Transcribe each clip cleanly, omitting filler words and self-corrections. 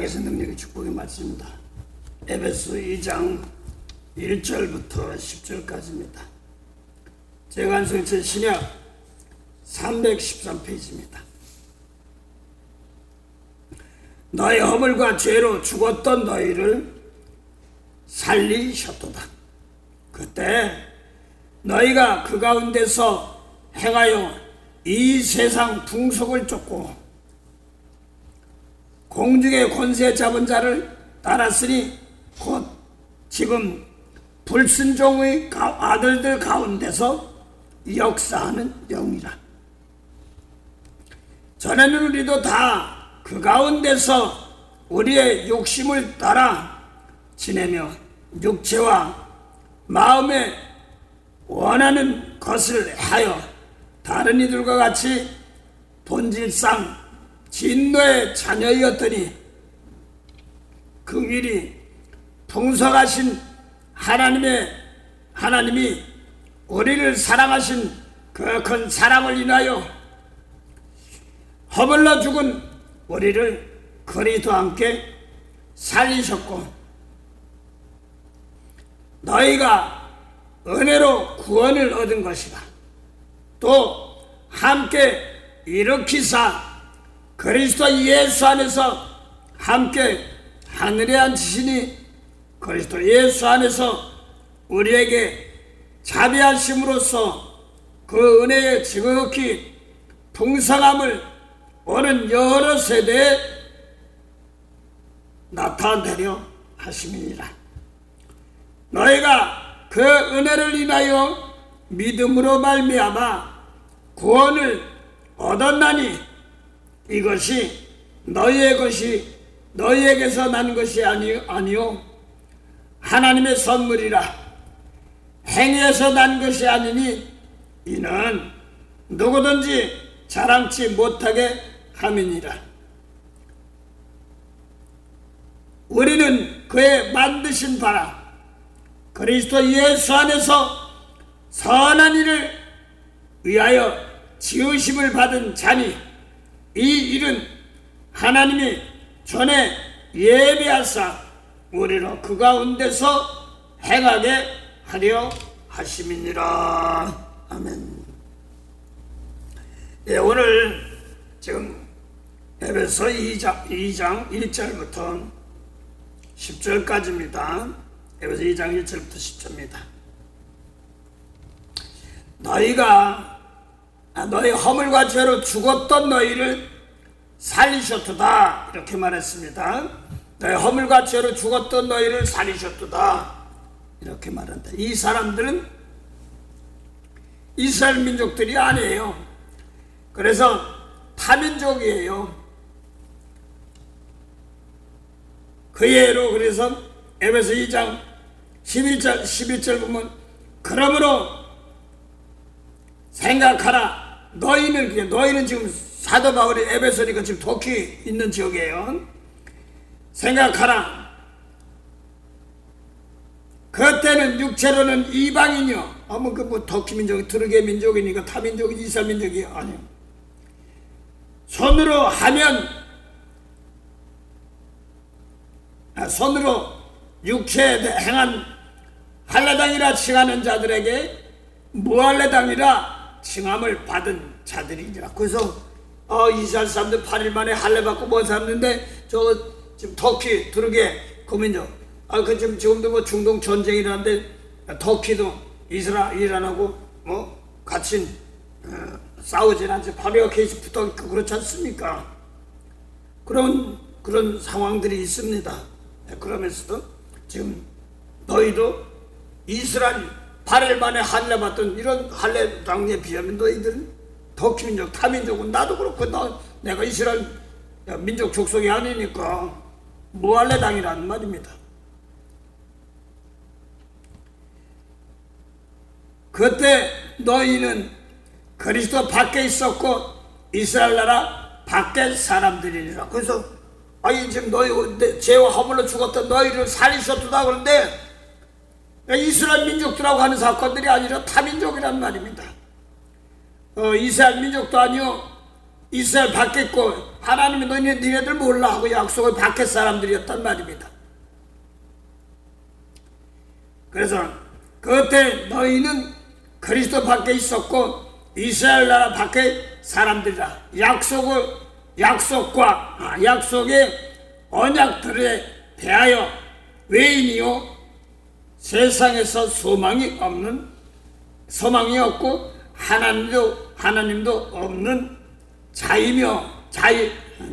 살아계신 능력의 축복의 말씀입니다. 에베소 2장 1절부터 10절까지입니다. 제간성체 신약 313페이지입니다. 너의 허물과 죄로 죽었던 너희를 살리셨도다. 그때 너희가 그 가운데서 행하여 이 세상 풍속을 쫓고 공중의 권세 잡은 자를 따랐으니 곧 지금 불순종의 아들들 가운데서 역사하는 영이라. 전에는 우리도 다 그 가운데서 우리의 욕심을 따라 지내며 육체와 마음에 원하는 것을 하여 다른 이들과 같이 본질상 진노의 자녀이었더니 긍휼히 풍성하신 하나님이 우리를 사랑하신 그 큰 사랑을 인하여 허물러 죽은 우리를 그리스도와 함께 살리셨고 너희가 은혜로 구원을 얻은 것이라. 또 함께 일으키사 그리스도 예수 안에서 함께 하늘에 앉히시니 그리스도 예수 안에서 우리에게 자비하심으로써 그 은혜의 지극히 풍성함을 오는 여러 세대에 나타내려 하심이니라. 너희가 그 은혜를 인하여 믿음으로 말미암아 구원을 얻었나니 이것이 너희에게서 난 것이 아니요 하나님의 선물이라. 행위에서 난 것이 아니니 이는 누구든지 자랑치 못하게 함이니라. 우리는 그의 만드신 바라 그리스도 예수 안에서 선한 일을 위하여 지으심을 받은 자니 이 일은 하나님이 전에 예비하사 우리로 그 가운데서 행하게 하려 하심이니라. 아멘. 예, 오늘 지금 에베소 2장 1절부터 10절까지입니다. 에베소 2장 1절부터 10절입니다. 너희 허물과 죄로 죽었던 너희를 살리셨도다. 이렇게 말했습니다. 너희 허물과 죄로 죽었던 너희를 살리셨도다. 이렇게 말한다. 이 사람들은 이스라엘 민족들이 아니에요. 그래서 타민족이에요. 그 예로 그래서 에베소 2장 11절 보면 그러므로 생각하라. 너희는 지금 사도 바울이 에베소니까 지금 터키 있는 지역이에요. 생각하라. 그때는 육체로는 이방인이요. 터키 민족이 트르게 민족이니까 타민족이 이스라엘 민족이 아니요. 손으로 육체에 행한 할례당이라 칭하는 자들에게 무할례당이라 칭함을 받은 자들이니라. 그래서 이스라엘 사람들 8일 만에 할례 받고 뭐 샀는데 지금 터키 트르게 그 민족 지금도 중동 전쟁이 일어나는데 터키도 이란하고 같이 싸우진 않지. 바로 이렇게 붙어 그렇지 않습니까? 그런 상황들이 있습니다. 그러면서도 지금 너희도 이스라엘 8일 만에 할례 받던 이런 할례당에 비하면 너희들은 터키 민족, 타민족은 나도 그렇고 내가 이스라엘 민족 족속이 아니니까 무할례당이라는 말입니다. 그때 너희는 그리스도 밖에 있었고 이스라엘 나라 밖에 사람들이니라. 그래서 지금 너희 죄와 허물로 죽었던 너희를 살리셨다 그러는데 이스라엘 민족들하고 하는 사건들이 아니라 타민족이란 말입니다. 이스라엘 민족도 아니요 이스라엘 밖에 있고 하나님이 너희들 몰라 하고 약속을 밖에 사람들이었단 말입니다. 그래서 그때 너희는 그리스도 밖에 있었고 이스라엘 나라 밖에 사람들이라. 약속의 언약들에 대하여 외인이요 세상에서 소망이 없고 하나님도 없는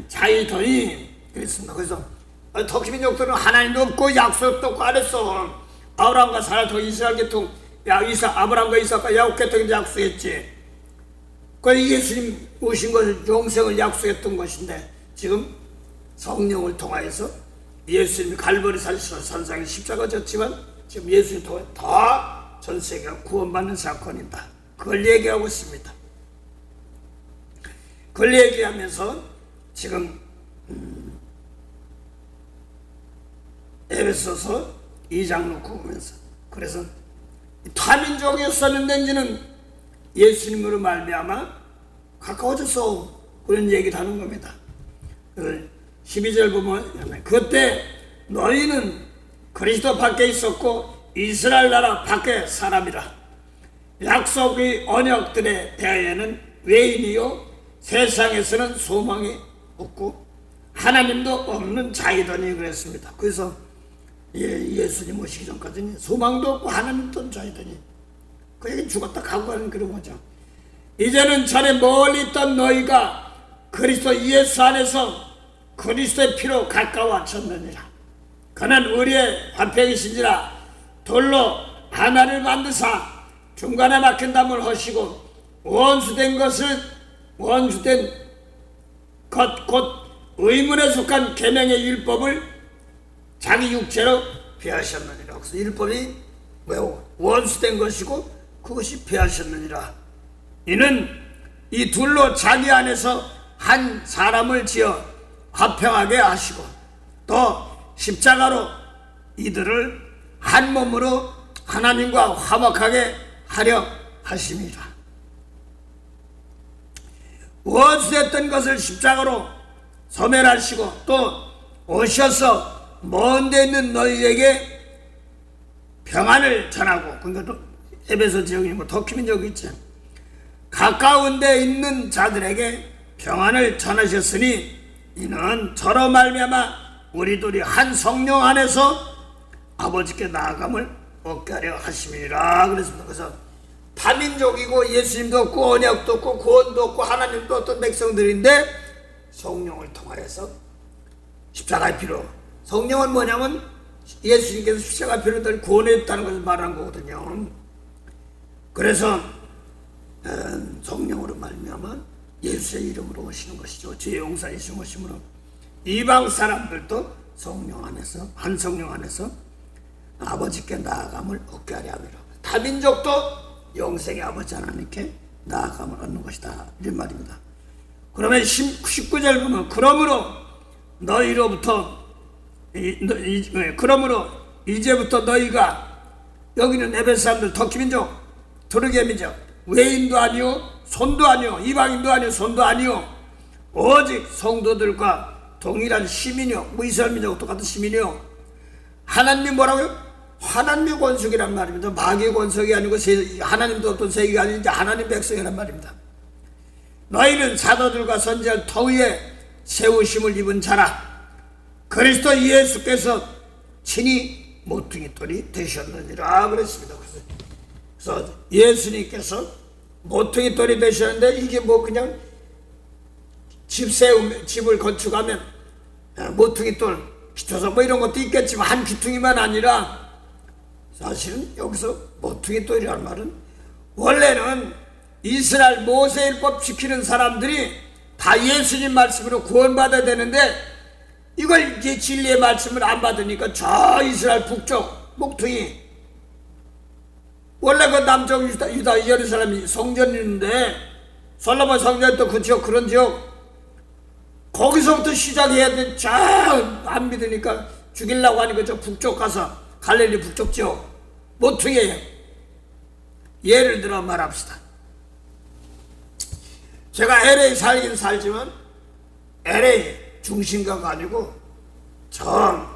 자이더니 그랬습니다. 그래서 터키민족들은 하나님도 없고 약속도 없고 안했어. 아브라함과 사라도 이스라엘 계통, 아브라함과 이삭과 야곱 계통이 약속했지. 그 예수님 오신 것을 영생을 약속했던 것인데 지금 성령을 통하여서 예수님이 갈보리 산상에 십자가 졌지만 지금 예수님 통해 다 전 세계가 구원받는 사건이다. 그걸 얘기하고 있습니다. 그걸 얘기하면서 지금 에베소서 2장 놓고 보면서 그래서 타민족이었었는데 이제는 예수님으로 말미암아 가까워졌어 그런 얘기를 하는 겁니다. 12절 보면 그때 너희는 그리스도 밖에 있었고 이스라엘 나라 밖에 사람이라. 약속의 언약들에 대하여는 외인이요 세상에서는 소망이 없고 하나님도 없는 자이더니 그랬습니다. 그래서 예수님 오시기 전까지는 소망도 없고 하나님도 없는 자이더니 그 얘기는 죽었다 가고 가는 그런 거죠. 이제는 전에 멀리 있던 너희가 그리스도 예수 안에서 그리스도의 피로 가까워졌느니라. 그는 우리의 화평이신지라 돌로 하나를 만드사 중간에 막힌 담을 허시고 원수된 것 곧 의문에 속한 계명의 율법을 자기 육체로 폐하셨느니라. 그래서 율법이 뭐요? 원수된 것이고 그것이 폐하셨느니라. 이는 이 둘로 자기 안에서 한 사람을 지어 화평하게 하시고 또 십자가로 이들을 한 몸으로 하나님과 화목하게 하려 하심이라. 원수했던 것을 십자가로 소멸하시고 또 오셔서 먼 데 있는 너희에게 평안을 전하고, 그러니까 에베소 지역이 터키민족이 있지, 가까운 데 있는 자들에게 평안을 전하셨으니 이는 저로 말미암아 우리들이 한 성령 안에서 아버지께 나아감을 얻게 하려 하심이라 그랬습니다. 그래서 타민족이고 예수님도 없고 언약도 없고 구원도 없고 하나님도 없던 백성들인데 성령을 통하여서 십자가의 피로, 성령은 뭐냐면 예수님께서 십자가의 피로 들 구원했다는 것을 말한 거거든요. 그래서 성령으로 말미암아 예수의 이름으로 오시는 것이죠. 죄 용서이신 것이므로 이방 사람들도 성령 안에서, 한 성령 안에서 아버지께 나아감을 얻게 하려 함이라. 타민족도 영생의 아버지 하나님께 나아감을 얻는 것이다, 이런 말입니다. 그러면 19절 보면 그러므로 이제부터 너희가, 여기는 에베소 사람들, 터키민족, 두르게민족, 외인도 아니요 손도 아니요 이방인도 아니요 손도 아니요 오직 성도들과 동일한 시민이요, 이스라엘 민족과 똑같은 시민이요. 하나님이 뭐라고요? 하나님의 권속이란 말입니다. 마귀의 권속이 아니고 하나님도 없던 세계가 아닌 하나님 백성이란 말입니다. 너희는 사도들과 선지자를 터위에 세우심을 입은 자라. 그리스도 예수께서 친히 모퉁이 돌이 되셨느니라 그랬습니다. 그래서 예수님께서 모퉁이 돌이 되셨는데 이게 뭐 그냥 집을 건축하면 모퉁이 돌 기초서 뭐 이런 것도 있겠지만 한 귀퉁이만 아니라 사실은 여기서 모퉁이 돌이라는 말은 원래는 이스라엘 모세율법 지키는 사람들이 다 예수님 말씀으로 구원받아야 되는데 이걸 이제 진리의 말씀을 안 받으니까 저 이스라엘 북쪽 모퉁이, 원래 그 남쪽 유다 예루살렘이 성전이 있는데 솔로몬 성전도 그 지역, 그런 지역 거기서부터 시작해야 돼. 안 믿으니까 죽이려고 하니까 저 북쪽 가서 갈릴리 북쪽 지역 모퉁이에요. 예를 들어 말합시다. 제가 LA 살긴 살지만 LA 중심가가 아니고 저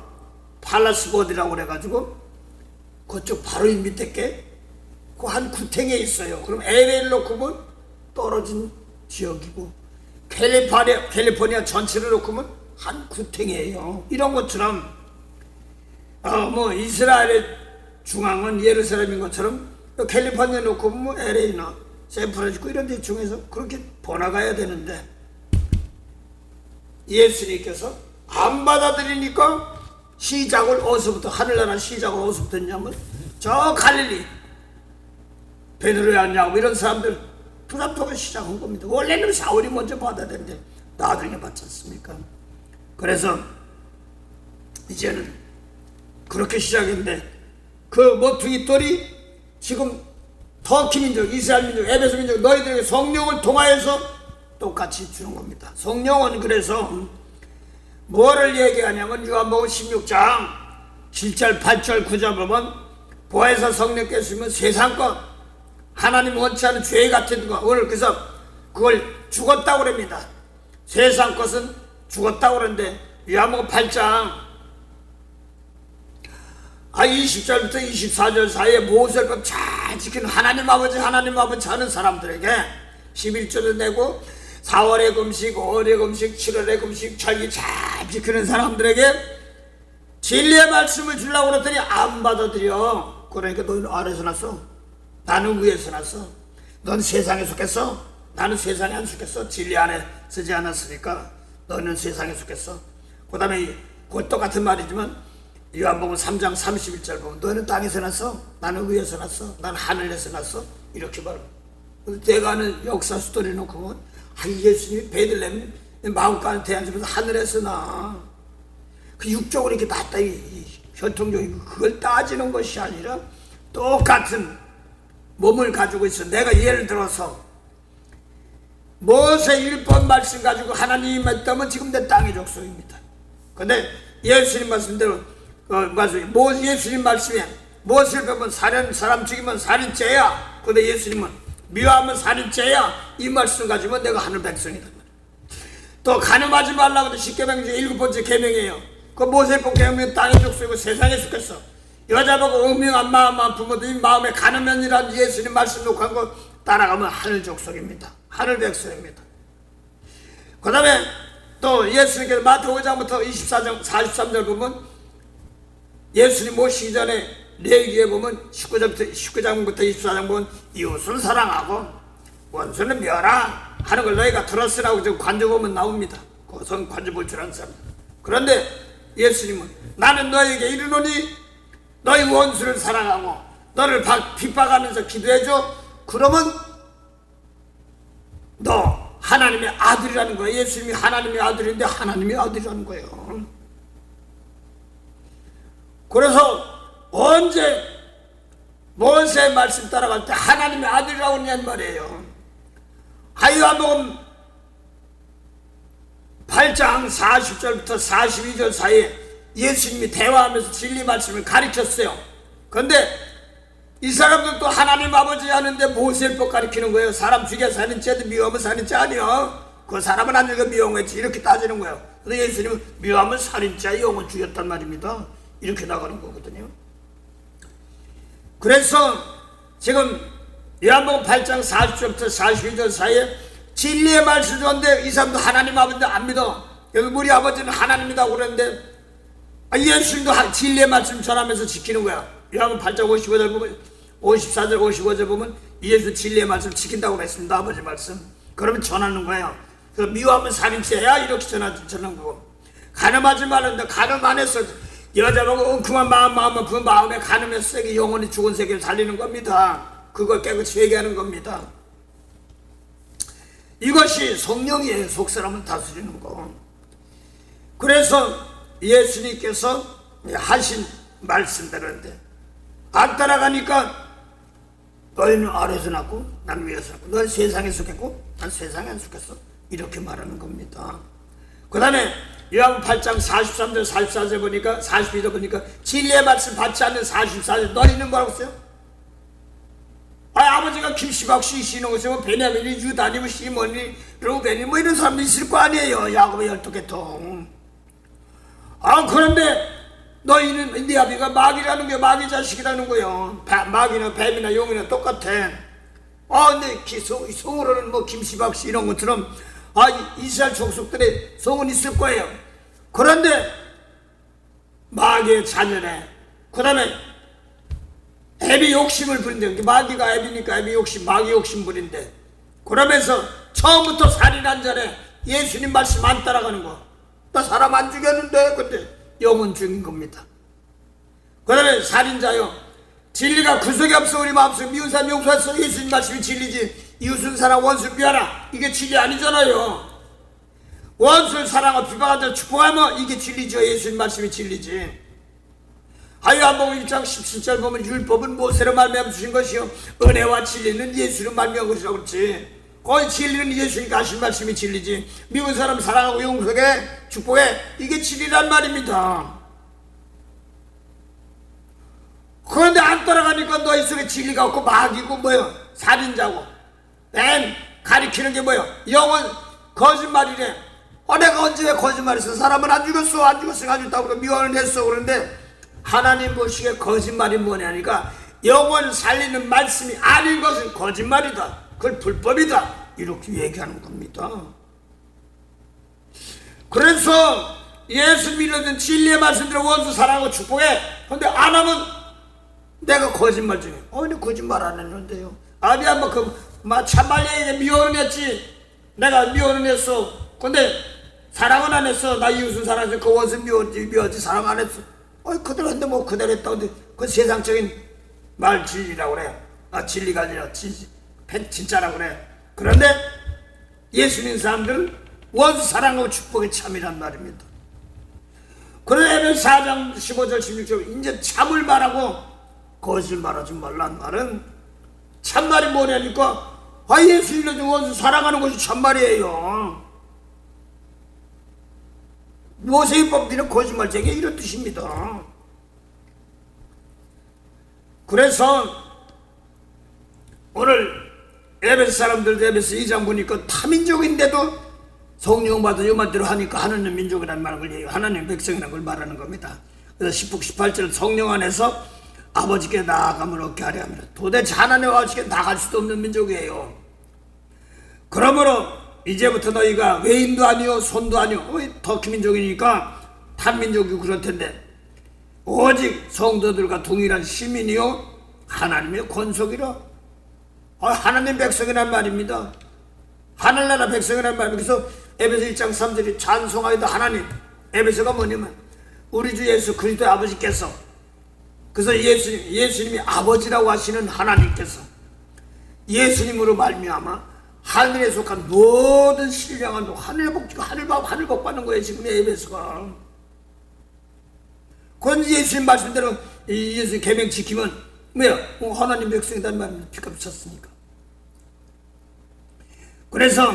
팔라스보드라고 그래가지고 그쪽 바로 밑에 게 그 한 구탱에 있어요. 그럼 LA를 놓고 보면 떨어진 지역이고 캘리포니아 전체를 놓고 보면 한 구탱이에요. 이런 것처럼 뭐 이스라엘의 중앙은 예루살렘인 것처럼 캘리포니아 놓고 보면 뭐 LA나 샌프란시스코 이런 데 중에서 그렇게 번화가야 되는데 예수님께서 안 받아들이니까 시작을 어디서부터 하늘나라 시작을 어디서부터 했냐면 저 갈릴리 베드로야 야고 이런 사람들 부담토가 시작한 겁니다. 원래는 사울이 먼저 받아야 되는데 나중에 받지 않습니까? 그래서 이제는 그렇게 시작했는데 그 모퉁이 돌이 지금 터키 민족, 이스라엘 민족, 에베소 민족 너희들에게 성령을 통하여서 똑같이 주는 겁니다. 성령은 그래서 뭐를 얘기하냐면 요한복음 16장 7절 8절 9절 보면 보혜사 성령께 주시면 세상 것 하나님 원치 않은 죄 같은 거 오늘 그래서 그걸 죽었다고 그럽니다. 세상 것은 죽었다고 그러는데 요한복음 8장 20절부터 24절 사이에 모세법 잘 지키는 하나님 아버지 하는 사람들에게 11조를 내고 4월의 금식, 5월의 금식, 7월의 금식, 절기 잘 지키는 사람들에게 진리의 말씀을 주려고 그랬더니 안 받아들여. 그러니까 너는 아래서 났어. 나는 위에서 났어. 넌 세상에 속했어. 나는 세상에 안 속했어. 진리 안에 쓰지 않았으니까 너는 세상에 속했어. 그 다음에 그 똑같은 말이지만 요한복음 3장 31절 보면 너는 땅에서 났어. 나는 위에서 났어. 나는 하늘에서 났어. 이렇게 말합니다. 내가 아는 역사 스토리 놓고 보면 예수님이 베들레헴 마음가는 태양집에서 하늘에서 나. 그 육적으로 이렇게 났다. 이 혈통적인 그걸 따지는 것이 아니라 똑같은 몸을 가지고 있어. 내가 예를 들어서 모세 율법 말씀 가지고 하나님이 맞다면 지금 내 땅의 족속입니다. 근데 예수님 말씀대로 예수님 말씀에 모세를 보면 사람 죽이면 살인죄야. 근데 예수님은 미워하면 살인죄야. 이 말씀 가지고 내가 하늘 백성이다. 또 간음하지 말라고 해도 십계명 중에 7번째 계명이에요. 그 모세법 계명은 땅의 족속이고 세상에 속했어. 여자보고 음흉한 마음만 부모들이 마음에 가늠면이라는 예수님 말씀 놓고 한 거 따라가면 하늘 족속입니다. 하늘 백성입니다. 그 다음에 또 예수님께서 마태복음 5장부터 24장 43절 보면 예수님 오시기 전에 레위기에 보면 19장부터 24장 보면 이웃을 사랑하고 원수는 멸하 하는 걸 너희가 들었으라고 지금 관저 보면 나옵니다. 고성 관저 볼 줄 아는 사람. 그런데 예수님은 나는 너희에게 이르노니 너희 원수를 사랑하고 너를 핍박하면서 기도해줘. 그러면 너 하나님의 아들이라는 거예요. 예수님이 하나님의 아들인데 하나님의 아들이라는 거예요. 그래서 언제 모세의 말씀 따라갈 때 하나님의 아들이라고 했냔 말이에요. 요한복음 8장 40절부터 42절 사이에 예수님이 대화하면서 진리 말씀을 가르쳤어요. 그런데 이 사람들도 하나님 아버지 하는데 모세법 가르치는 거예요. 사람 죽여 사는 죄도 미워하면 사는 죄 아니야. 그 사람은 안 죽여 미워했지. 이렇게 따지는 거예요. 근데 예수님은 미워하면 살인자 영혼 죽였단 말입니다. 이렇게 나가는 거거든요. 그래서 지금 요한복음 8장 40절부터 42절 사이에 진리의 말씀 줬는데 이 사람도 하나님 아버지인데 안 믿어. 여기 우리 아버지는 하나님이다 그랬는데 예수님도 진리의 말씀 전하면서 지키는 거야. 요한복음 8장 55절 보면 54절 55절 보면 예수 진리의 말씀 지킨다고 했습니다. 아버지 말씀. 그러면 전하는 거예요. 그래서 미워하면 살인죄야 이렇게 전하는 거고. 간음하지 말는데 간음 안 했어. 여자보고 엉큼한 마음만 그 마음에 간음해서 세계 영혼이 죽은 세계를 살리는 겁니다. 그걸 깨끗이 회개하는 겁니다. 이것이 성령이에요. 속사람을 다스리는 거. 그래서 예수님께서 하신 말씀대로인데 안 따라가니까 너희는 아래에서 났고 난 위에서 났고 너는 세상에 속했고 난 세상에 안 속했어. 이렇게 말하는 겁니다. 그 다음에 요한복음 8장 43절 44절 보니까 42절 보니까 진리의 말씀 받지 않는 44절 너희는 뭐라고 써요? 아버지가 김시박 씨, 신홍수, 뭐 베냐민이, 유다니, 뭐 시몬이, 루벤이 뭐 이런 사람도 있을 거 아니에요. 야곱의 12계통. 그런데 너희는 네 아비가 마귀라는 게 마귀 자식이라는 거요. 마귀나 뱀이나 용이나 똑같아. 근데 성으로는 뭐 김시박 씨 이런 것처럼 이스라엘 족속들의 성은 있을 거예요. 그런데 마귀의 자녀네. 그 다음에 애비 욕심을 부린대. 마귀가 애비니까 애비 욕심, 마귀 욕심 부린대. 그러면서 처음부터 살인한 자네 예수님 말씀 안 따라가는 거. 나 사람 안 죽였는데 근데 영은 죽인 겁니다. 그 다음에 살인자요. 진리가 구속이 없어 우리 마음속에. 미운 사람 용서했어. 예수님 말씀이 진리지. 이웃을 사랑 원수 미워하라. 이게 진리 아니잖아요. 원수를 사랑하고 비방하는 자를 축복하면 이게 진리죠. 예수님 말씀이 진리지. 요한복음 1장 17절 보면 율법은 모세로 말미암아 주신 것이요 은혜와 진리는 예수로 말미암은 것이라고 그랬지. 거의 진리는 예수님께 하신 말씀이 진리지. 미운 사람 사랑하고 용서해 축복해 이게 진리란 말입니다. 그런데 안 따라가니까 너희 속에 진리가 없고 마귀고 뭐요 살인자고 가리키는 게 뭐요 영은 거짓말이래. 내가 언제 거짓말했어. 사람은 안 죽였어. 안 죽였어 가지고 미워는 했어. 그런데 하나님 보시기에 거짓말이 뭐냐니까 영혼 살리는 말씀이 아닌 것은 거짓말이다. 그걸 불법이다. 이렇게 얘기하는 겁니다. 그래서 예수 믿는 진리의 말씀대로 원수 사랑하고 축복해. 근데 안 하면 내가 거짓말 중에 근데 거짓말 안 했는데요. 아비야 참말 얘기 미워는 했지. 내가 미워는 했어. 근데 사랑은 안 했어. 나 이웃을 사랑해서 그 원수 미워하지 사랑 안 했어. 그대로 했는데 뭐 그대로 했다고. 근데 그 세상적인 말 진리라고 그래. 진리가 아니라 진짜라고 그래. 그런데 예수 믿는 사람들은 원수 사랑하고 축복의 참이란 말입니다. 그래서 에베소 4장 15절 16절 이제 참을 말하고 거짓을 말하지 말란 말은 참말이 뭐냐니까 예수 믿는 원수 사랑하는 것이 참말이에요. 모세율법 비는 거짓말쟁이 이런 뜻입니다. 그래서 오늘 에베소 사람들 에베소 2장 보니까 타민족인데도 성령 받은 요만대로 하니까 하나님 민족이라는 말을 얘기해요. 하나님 백성이라는 걸 말하는 겁니다. 그래서 16, 18절 성령 안에서 아버지께 나아감을 얻게 하려 합니다. 도대체 하나님 아버지께 나갈 수도 없는 민족이에요. 그러므로 이제부터 너희가 외인도 아니요 손도 아니요 터키 민족이니까 탄민족이 그럴 텐데 오직 성도들과 동일한 시민이요 하나님의 권속이라. 하나님 백성이란 말입니다. 하늘나라 백성이란 말입니다. 그래서 에베소 1장 3절이 찬송하여도 하나님. 에베소가 뭐냐면 우리 주 예수 그리스도의 아버지께서, 그래서 예수님이 아버지라고 하시는 하나님께서 예수님으로 말미암아 하늘에 속한 모든 신령한 하늘복 받는 거예요. 지금 에베소가. 그건 예수님 말씀대로 예수님 계명 지키면 뭐야? 하나님 백성이란 말입니다. 피값 쳤으니까. 그래서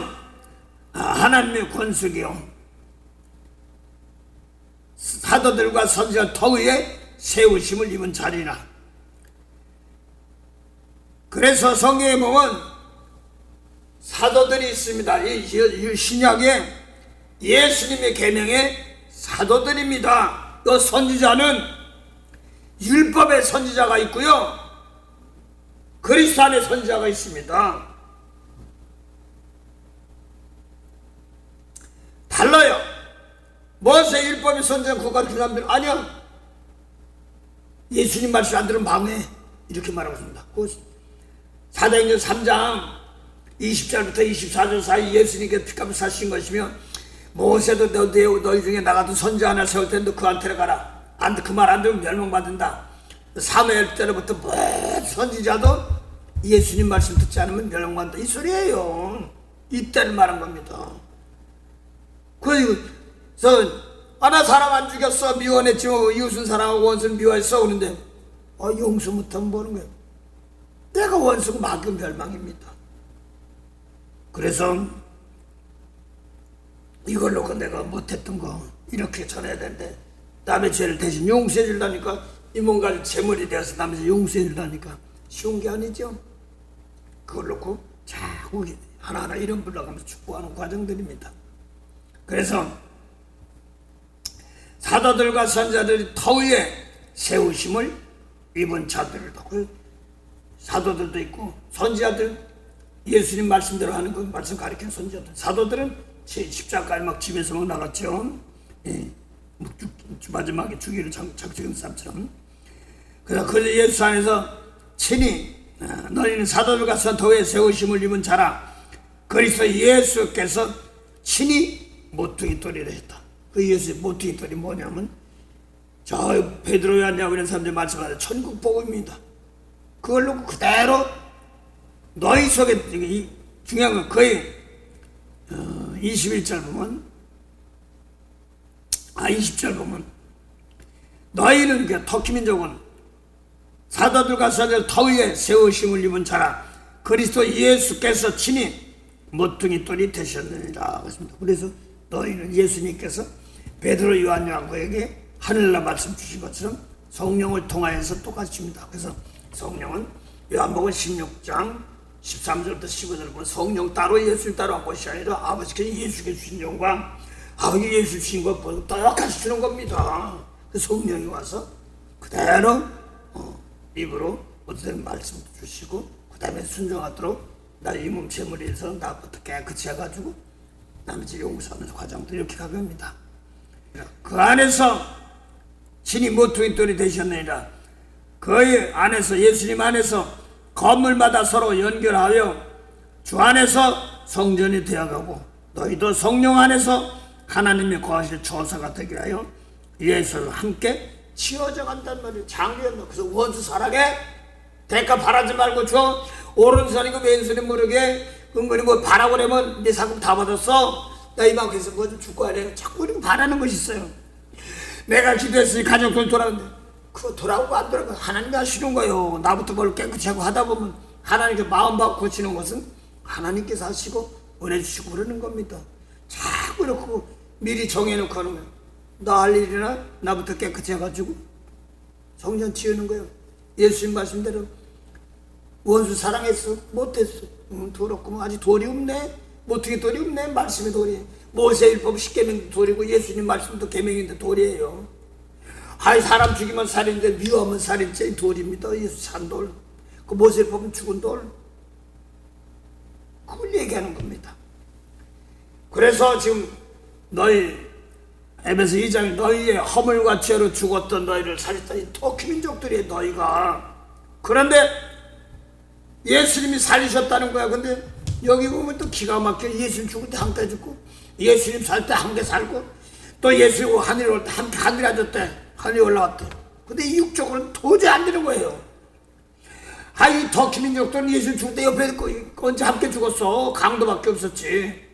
하나님의 권속이요 사도들과 선지자 터위에 세우심을 입은 자리라. 그래서 성경에 보면 사도들이 있습니다. 이 신약에 예수님의 계명의 사도들입니다. 또 선지자는 율법의 선지자가 있고요 그리스도 안의 선지자가 있습니다. 달라요. 모세 율법의 선지자 국가를 준 사람들은 아니야 예수님 말씀 안 들으면 망해 이렇게 말하고 있습니다. 사도행전 3장 20절부터 24절 사이 예수님께서 피값을 사신 것이며 모세도 너희 중에 나 같은 선지자 하나 세울 텐데 그한테 가라. 그 말 안 들으면 멸망받는다. 사무엘 때부터 모든 선지자도 예수님 말씀 듣지 않으면 멸망받는다. 이 소리예요. 이때를 말한 겁니다. 그래서 나 사람 안 죽였어 미워했지 이웃은 사랑하고 원수는 미워했어. 그런데 용서 못하면 뭐는 거야. 내가 원수고 마귀 멸망입니다. 그래서 이걸 놓고 내가 못했던 거 이렇게 전해야 되는데 남의 죄를 대신 용서해 줄다니까 이 뭔가 재물이 되어서 남의 죄 용서해 줄다니까 쉬운 게 아니죠. 그걸 놓고 자꾸 하나하나 이름 불러가면서 축복하는 과정들입니다. 그래서 사도들과 선자들이 터 위에 세우심을 입은 자들도 그 사도들도 있고 선지자들 예수님 말씀대로 하는 그 말씀 가리키는 선지자들 사도들은 십자가에 막 집에서 막 나갔죠. 마지막에 주기를 작정한 사람처럼. 그래서 그 예수 안에서 친히 너희는 사도들과 선터에 세우심을 입은 자라 그리스도 예수께서 친히 모퉁이 돌이라 했다. 그 예수의 모퉁이 돌이 뭐냐면 저 베드로 요한야고 이런 사람들이 말씀하는 천국 복음입니다. 그걸 놓고 그대로 너희 속에 중요한 건 거의 21절 보면 20절 보면 너희는 그 터키 민족은 사도들과 선지자들 터 위에 세우심을 입은 자라 그리스도 예수께서 친히 모퉁이 돌이 되셨느니라. 그래서 너희는 예수님께서 베드로 요한야고에게 하늘나라 말씀 주신 것처럼 성령을 통하여서 똑같습니다. 그래서 성령은 요한복음 16장 13절부터 15절 보면 성령 따로 예수님 따로 한 것이 아니라 아버지께서 예수께 주신 영광 아버지 예수 주신 것 똑같이 주는 겁니다. 그 성령이 와서 그대로 입으로 어떤 말씀도 주시고 그 다음에 순종하도록 나 이 몸 제물에서 나부터 깨끗이 해가지고 나머지 용서하면서 과정도 이렇게 가봅니다. 그 안에서 신이 모퉁이 돌이 되셨느니라. 그 안에서 예수님 안에서 건물마다 서로 연결하여 주 안에서 성전이 되어가고 너희도 성령 안에서 하나님의 거하실 조사가 되게 하여 예수와 함께 지어져 간단 말이에요. 장기였나. 그래서 원수 사랑해 대가 바라지 말고 줘. 오른손이고 왼손이 모르게 은근히 뭐 바라고 그러면 네 상금 다 받았어. 나 이만큼에서 뭐 좀 줄거 아니에요. 자꾸 이렇게 바라는 것이 있어요. 내가 기도했으니 가족들 돌아오는데 그거 돌아오고 안 돌아오고 하나님이 하시는 거예요. 나부터 뭘 깨끗이 하고 하다 보면 하나님께 마음 받고 고치는 것은 하나님께서 하시고 은혜 주시고 그러는 겁니다. 자꾸 이렇게 미리 정해놓고 하는 거예요. 나 할 일이나 나부터 깨끗이 해가지고 성전 지으는 거예요. 예수님 말씀대로 원수 사랑했어? 못했어? 더럽고 아직 돌이 없네? 모퉁이 돌이 없네? 말씀의 돌이. 모세율법 10계명 돌이고 예수님 말씀도 계명인데 돌이에요. 아이 사람 죽이면 살인인데 미워하면 살인죄 돌입니다. 예수 산돌. 그 모세율법은 죽은 돌. 그걸 얘기하는 겁니다. 그래서 지금 너희 에베소 2장에 너희의 허물과 죄로 죽었던 너희를 살렸다. 이 터키 민족들이 너희가. 그런데 예수님이 살리셨다는 거야. 근데 여기 보면 또 기가 막혀. 예수님 죽을 때 함께 죽고 예수님 살 때 함께 살고 또 예수님 하늘에 올 때 함께 하늘에 앉았대. 하늘에 올라왔대. 근데 이 육적으로는 도저히 안 되는 거예요. 이 터키 민족들은 예수님 죽을 때 옆에 언제 함께 죽었어. 강도밖에 없었지.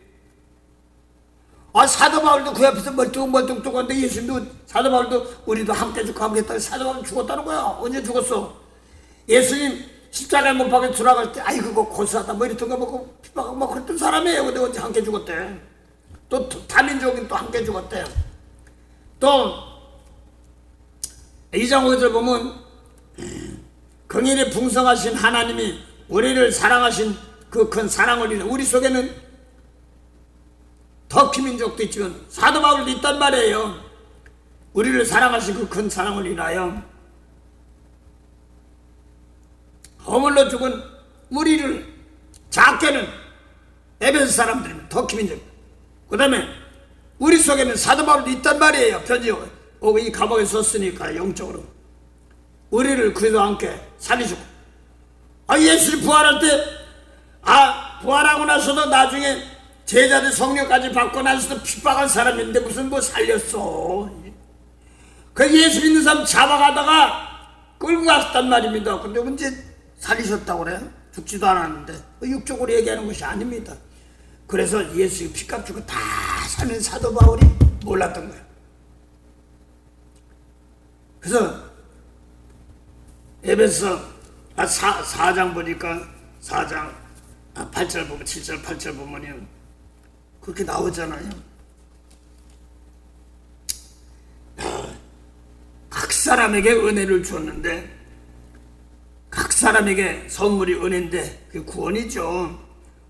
사도 바울도 그 옆에서 멀뚱멀뚱 죽었는데 예수님도 사도 바울도 우리도 함께 죽고 함께 했다. 사도 바울 죽었다는 거야. 언제 죽었어? 예수님 십자가에 못 박혀 돌아갈 때 아이 그거 고사하다 뭐 이랬던 거 먹고 핍박하고 막 그랬던 사람이에요. 근데 언제 함께 죽었대. 또 다민족인 또 함께 죽었대. 또 2장 5절 보면 긍휼이 풍성하신 하나님이 우리를 사랑하신 그 큰 사랑을 인해 우리 속에는 터키 민족도 있지만 사도 바울도 있단 말이에요. 우리를 사랑하신 그 큰 사랑을 인하여 허물로 죽은 우리를 작게는 에베소 사람들입니다. 터키 민족. 그 다음에 우리 속에는 사도 바울도 있단 말이에요. 편지 이 감옥에 썼으니까 영적으로 우리를 그리스도와 함께 살리시고 예수님 부활할 때 부활하고 나서도 나중에 제자들 성령까지 받고 나서도 핍박한 사람인데 무슨 뭐 살렸어. 그 예수 믿는 사람 잡아가다가 끌고 갔단 말입니다. 근데 언제 살리셨다고 그래? 죽지도 않았는데 육적으로 얘기하는 것이 아닙니다. 그래서 예수의 피값 주고 다 사는 사도 바울이 몰랐던 거예요. 그래서 에베소 4장 보니까 4장 8절 보면 7절 8절 보면 그렇게 나오잖아요. 각 사람에게 은혜를 줬는데 각 사람에게 선물이 은혜인데 그게 구원이죠.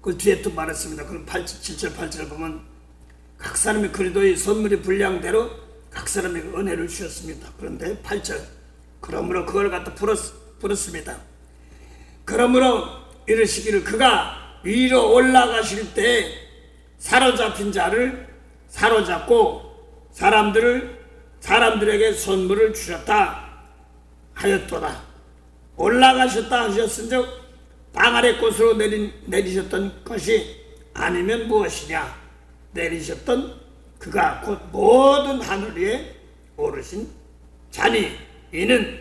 그 뒤에 또 말했습니다. 그럼 7절 8절 보면 각 사람의 그리도의 선물이 분량대로 각 사람에게 은혜를 주셨습니다. 그런데 8절 그러므로 그걸 갖다 풀었습니다. 그러므로 이르시기를 그가 위로 올라가실 때 사로잡힌 자를 사로잡고 사람들에게 선물을 주셨다 하였도다. 올라가셨다 하셨은즉 땅 아래 곳으로 내리셨던 것이 아니면 무엇이냐. 내리셨던 그가 곧 모든 하늘 위에 오르신 자니 이는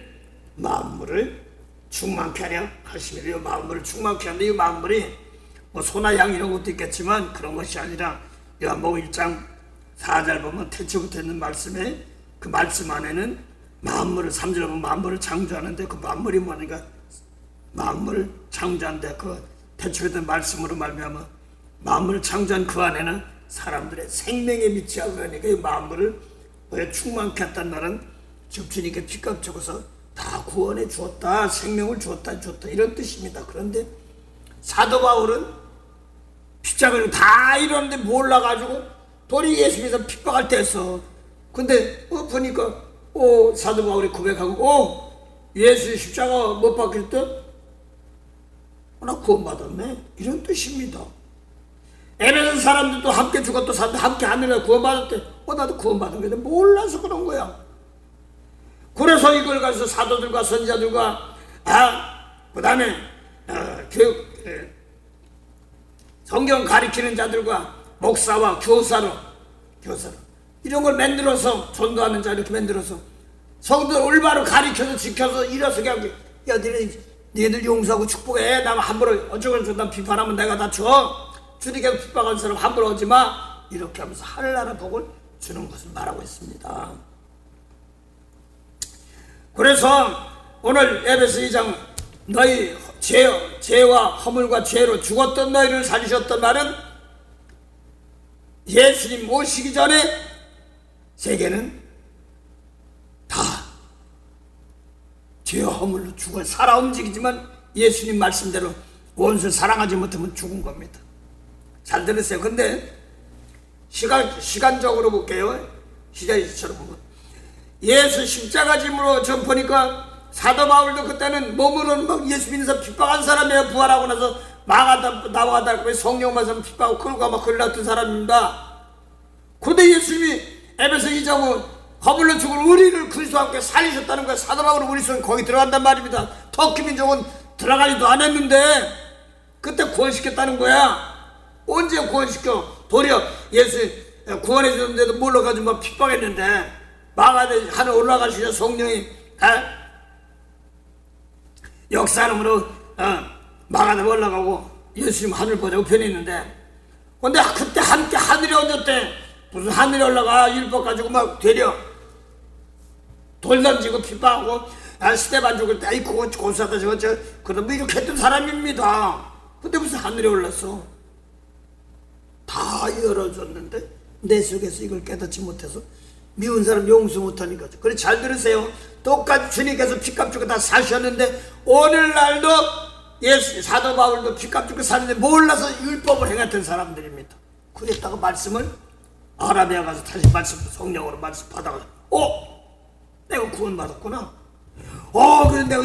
만물을 충만케 하려 하시며, 이 만물을 충만케 하는데 이 만물이 뭐 소나 양 이런 것도 있겠지만 그런 것이 아니라 요한복음 1장 4절 보면 태초부터 있는 말씀에 그 말씀 안에는 만물을 3절 보면 만물을 창조하는데 그 만물이 뭐니까 만물을 창조하는데 그 태초에 있는 말씀으로 말미암아 만물을 창조한 그 안에는 사람들의 생명의 빛이야. 그러니까 이 만물을 충만케 했단 말은 즉 주님께 피값 주고서 다 구원해 주었다, 생명을 주었다 이런 뜻입니다. 그런데 사도 바울은 핍박을 다 이러는데 몰라가지고 도리 예수님께서 핍박할 때였어. 근데 보니까 사도 바울이 고백하고 예수 십자가 못 박힐 때 나 구원받았네 이런 뜻입니다. 에베소 사람들도 함께 죽었다 산다 함께 하늘에 구원받았대. 나도 구원받은 건데 몰라서 그런 거야. 그래서 이걸 가지고 사도들과 선지자들과 그 다음에 성경 가리키는 자들과 목사와 교사로 이런 걸 만들어서 전도하는 자 이렇게 만들어서 성도를 올바로 가리켜서 지켜서 일어서게 하고, 야 니네들 용서하고 축복해. 나 함부로 어쩌고 저쩌고 비판하면 내가 다 줘. 주님께서 핍박한 사람 함부로 오지 마. 이렇게 하면서 하늘나라 복을 주는 것을 말하고 있습니다. 그래서 오늘 에베소 2장 너희 죄와 허물과 죄로 죽었던 너희를 살리셨던 말은 예수님 오시기 전에 세계는 다 죄와 허물로 죽어 살아 움직이지만 예수님 말씀대로 원수를 사랑하지 못하면 죽은 겁니다. 잘 들으세요. 근데 시간적으로 볼게요. 시대처럼 보면 예수 십자가 짐으로 전 보니까 사도 바울도 그때는 몸으로는 막 예수 믿는 핍박한 사람이에요. 부활하고 나서 나와가다 성령 말씀 핍박하고 끌고 막 흘렀던 사람입니다. 그런데 예수님이 에베소 2장 허물로 죽을 우리를 그리스도와 함께 살리셨다는 거예요. 사도 바울은 우리 손 거기 들어간단 말입니다. 터키 민족은 들어가지도 않았는데 그때 구원시켰다는 거야. 언제 구원시켜? 도리어 예수 구원해 주는데도 몰라가지고 막 핍박했는데 마가대 하늘 올라가시죠. 성령이 역사함으로 마가대 올라가고 예수님 하늘 보자고 변했는데, 근데 그때 함께 하늘에 얹었대. 무슨 하늘에 올라가 율법 가지고 막 되려 돌 던지고 핍박하고 스테반 죽을 때 그거 고사다 저거 그러면 이렇게 했던 사람입니다. 근데 무슨 하늘에 올랐어? 다 열어줬는데 내 속에서 이걸 깨닫지 못해서 미운 사람 용서 못하니까. 그래 잘 들으세요. 똑같이 주님께서 피값 주고 다 사셨는데 오늘날도 예수 사도 바울도 피값 주고 사는데 몰라서 율법을 행했던 사람들입니다. 그랬다가 말씀을 아라비아 가서 다시 말씀 성령으로 말씀 받아가지고 내가 구원받았구나. 그래 내가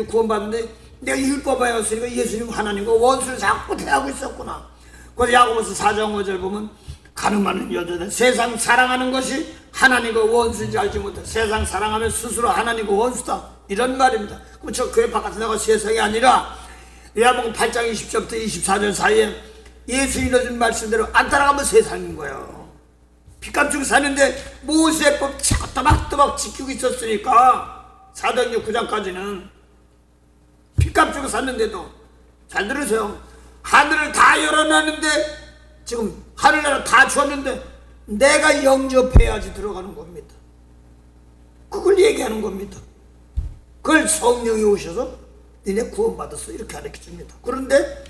구원받는데 내가 율법에 왔으니까 예수님 하나님과 원수를 자꾸 대하고 있었구나. 그래서 야고보서 4장 5절 보면 가늠하는 여자들 세상 사랑하는 것이 하나님과 원수인지 알지 못해 세상 사랑하면 스스로 하나님과 원수다 이런 말입니다. 그럼 저 교회 바깥에 나가 세상이 아니라 요한복음 8장 20절부터 24절 사이에 예수 일러준 말씀대로 안 따라가면 세상인 거예요. 피값 주고 사는데 모세법 또박또박 지키고 있었으니까 사도행전 9장까지는 피값 주고 샀는데도 잘 들으세요. 하늘을 다 열어놨는데 지금 하늘나라 다 주었는데 내가 영접해야지 들어가는 겁니다. 그걸 얘기하는 겁니다. 그걸 성령이 오셔서 니네 구원받았어 이렇게 가르쳐줍니다. 그런데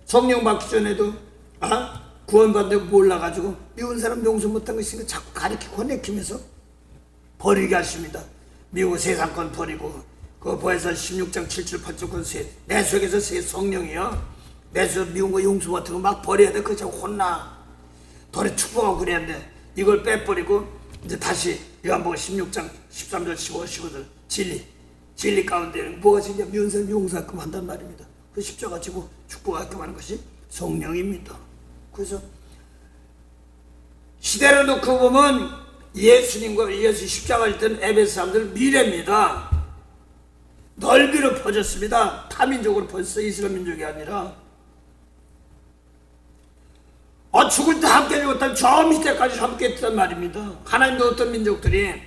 성령 받기 전에도 구원받는다고 몰라가지고 미운 사람 용서 못한 거 있으니까 자꾸 가르치고 혼내키면서 버리게 하십니다. 미국 세상권 버리고 그 보혜사 16장 7절 8절 내 속에서 새 성령이요. 내 속에서 미운 거 용수 같은 거 막 버려야 돼. 그저 혼나. 돌에 축복하고 그래야 돼. 이걸 빼버리고 이제 다시 요한복음 16장 13절 15절 진리 가운데는 뭐가 진짜 미운 사람 용서하끔 한단 말입니다. 그 십자가 지고 축복하끔 하는 것이 성령입니다. 그래서 시대를 놓고 보면 예수님과 예수 십자가를 든 에베소 사람들 미래입니다. 넓이로 퍼졌습니다. 타민족으로 퍼졌어요. 이스라엘 민족이 아니라. 죽을 때 함께 죽었다면 저 밑에까지 함께 했단 말입니다. 하나님도 어떤 민족들이.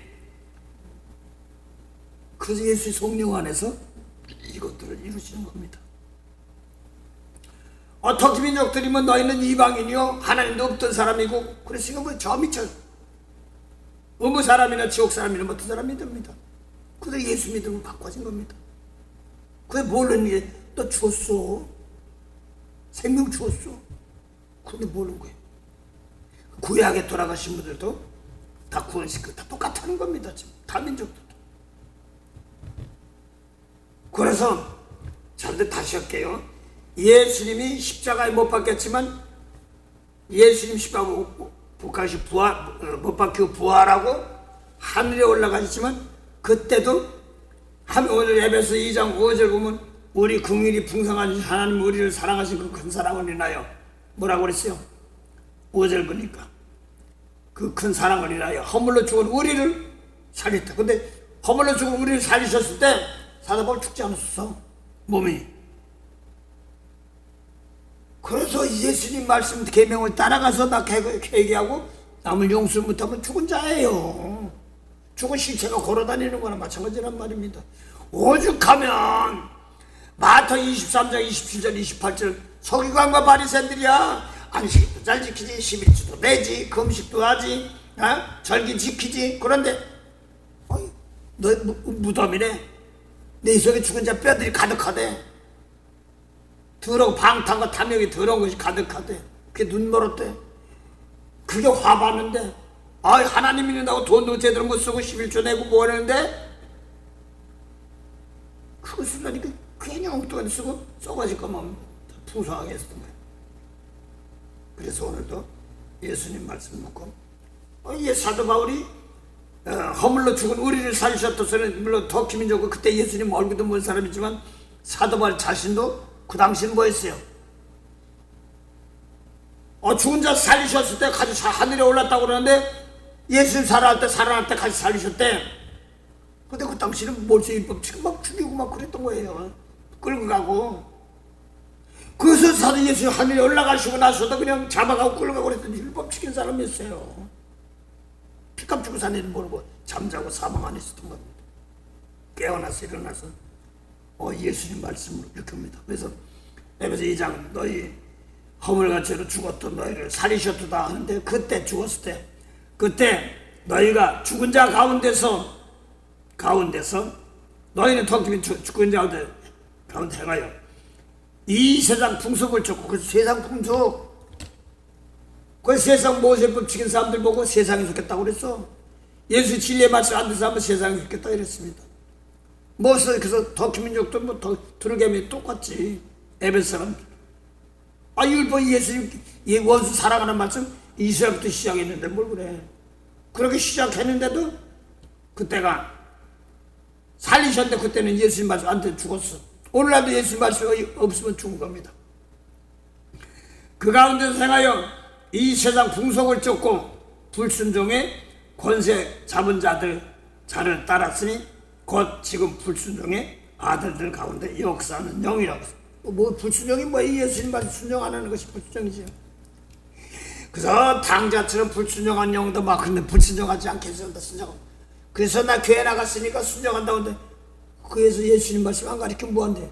그래서 예수의 성령 안에서 이것들을 이루시는 겁니다. 어떻게 민족들이면 너희는 이방인이요 하나님도 없던 사람이고 그랬으니까 뭐 저 밑에 어느 사람이나 지옥 사람이나 어떤 사람이 됩니다. 그래서 예수 믿으면 바꿔진 겁니다. 그게 모르는 게 너 죽었어. 생명 죽었어. 그런데 모르는 거예요. 구약에 돌아가신 분들도 다 구원시키고 다 똑같다는 겁니다. 지금 다 민족들도. 그래서 잘 다시 할게요. 예수님이 십자가에 못 박혔지만 예수님 십자가 못 박히고 부활하고 하늘에 올라가셨지만 그때도 오늘 에베소 2장 5절 보면 우리 긍휼이 풍성한 하나님 우리를 사랑하신 그 큰 사랑을 인하여 뭐라고 그랬어요? 5절 보니까 그 큰 사랑을 인하여 허물로 죽은 우리를 살렸다. 근데 허물로 죽은 우리를 살리셨을 때 사도 바울 죽지 않았어 몸이. 그래서 예수님 말씀 계명을 따라가서 나 회개하고 남을 용서 못하면 죽은 자예요. 죽은 시체가 걸어다니는 거나 마찬가지란 말입니다. 오죽하면 마태 23장 27절 28절 서기관과 바리새인들이야 안식도 잘 지키지 11주도 내지 금식도 하지 절기 지키지. 그런데 너 무덤이네. 내 속에 죽은 자 뼈들이 가득하대. 더러운 방탕과 탐욕이 더러운 것이 가득하대. 그게 눈 멀었대. 그게 화받는데 하나님 믿는다고 돈도 제대로 못 쓰고 11조 내고 뭐 하는데 그거 쓰려니까 괜히 엉뚱하게 쓰고 썩어질 거면 풍성하게 했던 거예요. 그래서 오늘도 예수님 말씀 묻고 사도 바울이 허물로 죽은 우리를 살리셨다서는 물론 터키민족은 그때 예수님 얼굴도 본 사람이지만 사도 바울 자신도 그 당시는 뭐 했어요? 죽은 자 살리셨을 때 같이 하늘에 올랐다고 그러는데 예수님 살아날 때 같이 살리셨대. 근데 그 당시는 몰세율법 지금 막 죽이고 막 그랬던 거예요. 끌고 가고. 그래서 사도 예수님 하늘에 올라가시고 나서도 그냥 잡아가고 끌고 가고 그랬더니 율법 지킨 사람이었어요. 피값 주고 산 일은 모르고 잠자고 사망 안에 있었던 겁니다. 깨어나서 일어나서 예수님 말씀으로 이렇게 합니다. 그래서 에베소 2장 너희 허물같이로 죽었던 너희를 살리셨도다 하는데 그때 죽었을 때 그때 너희가 죽은 자 가운데서 너희는 터키민 죽은 자 가운데 행하여 이 세상 풍속을 쫓고 그 세상 풍속 그 세상 모세법 지킨 사람들 보고 세상에 속겠다고 그랬어. 예수 진리의 말씀 안 듣는 사람은 세상에 속겠다 이랬습니다. 그래서 터키민족도 뭐 두르게미 똑같지. 에베소 사람들 율법 예수님 원수 사랑하는 말씀 이스라엘부터 시작했는데 뭘 그래. 그렇게 시작했는데도 그때가 살리셨는데 그때는 예수님 말씀 안 듣고 죽었어. 오늘날도 예수님 말씀이 없으면 죽은 겁니다. 그 가운데서 행하여 이 세상 풍속을 쫓고 불순종의 권세 잡은 자를 따랐으니 곧 지금 불순종의 아들들 가운데 역사하는 영이라고. 뭐 불순종이 뭐야? 예수님 말씀 순종 안 하는 것이 불순종이지. 그래서 당자처럼 불순종한 영도 막 근데 불순종하지 않겠어. 순종. 그래서 나 교회 나갔으니까 순종한다고 하는데 그래서 예수님 말씀 안 가르치면 뭐한대?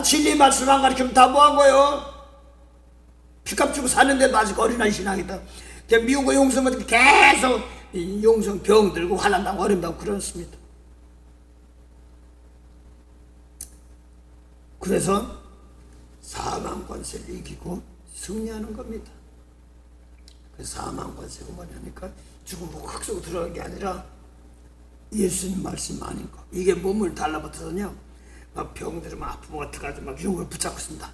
진리 말씀 안 가르치면 다 뭐한 거예요? 피값 주고 사는데도 아직 어린아이 신앙이다. 미운 거 용서하면 계속 용서 병 들고 화난다고 어린다고 그렇습니다. 그래서 사망 권세를 이기고 승리하는 겁니다. 그 사망 권세가 뭐냐니까 죽음 보고 흙 속으로 들어가는 게 아니라 예수님 말씀 아닌 거. 이게 몸을 달라붙어서요. 막 병들이 막 아프고 어떡하지 막 이런 걸 붙잡고 있습니다.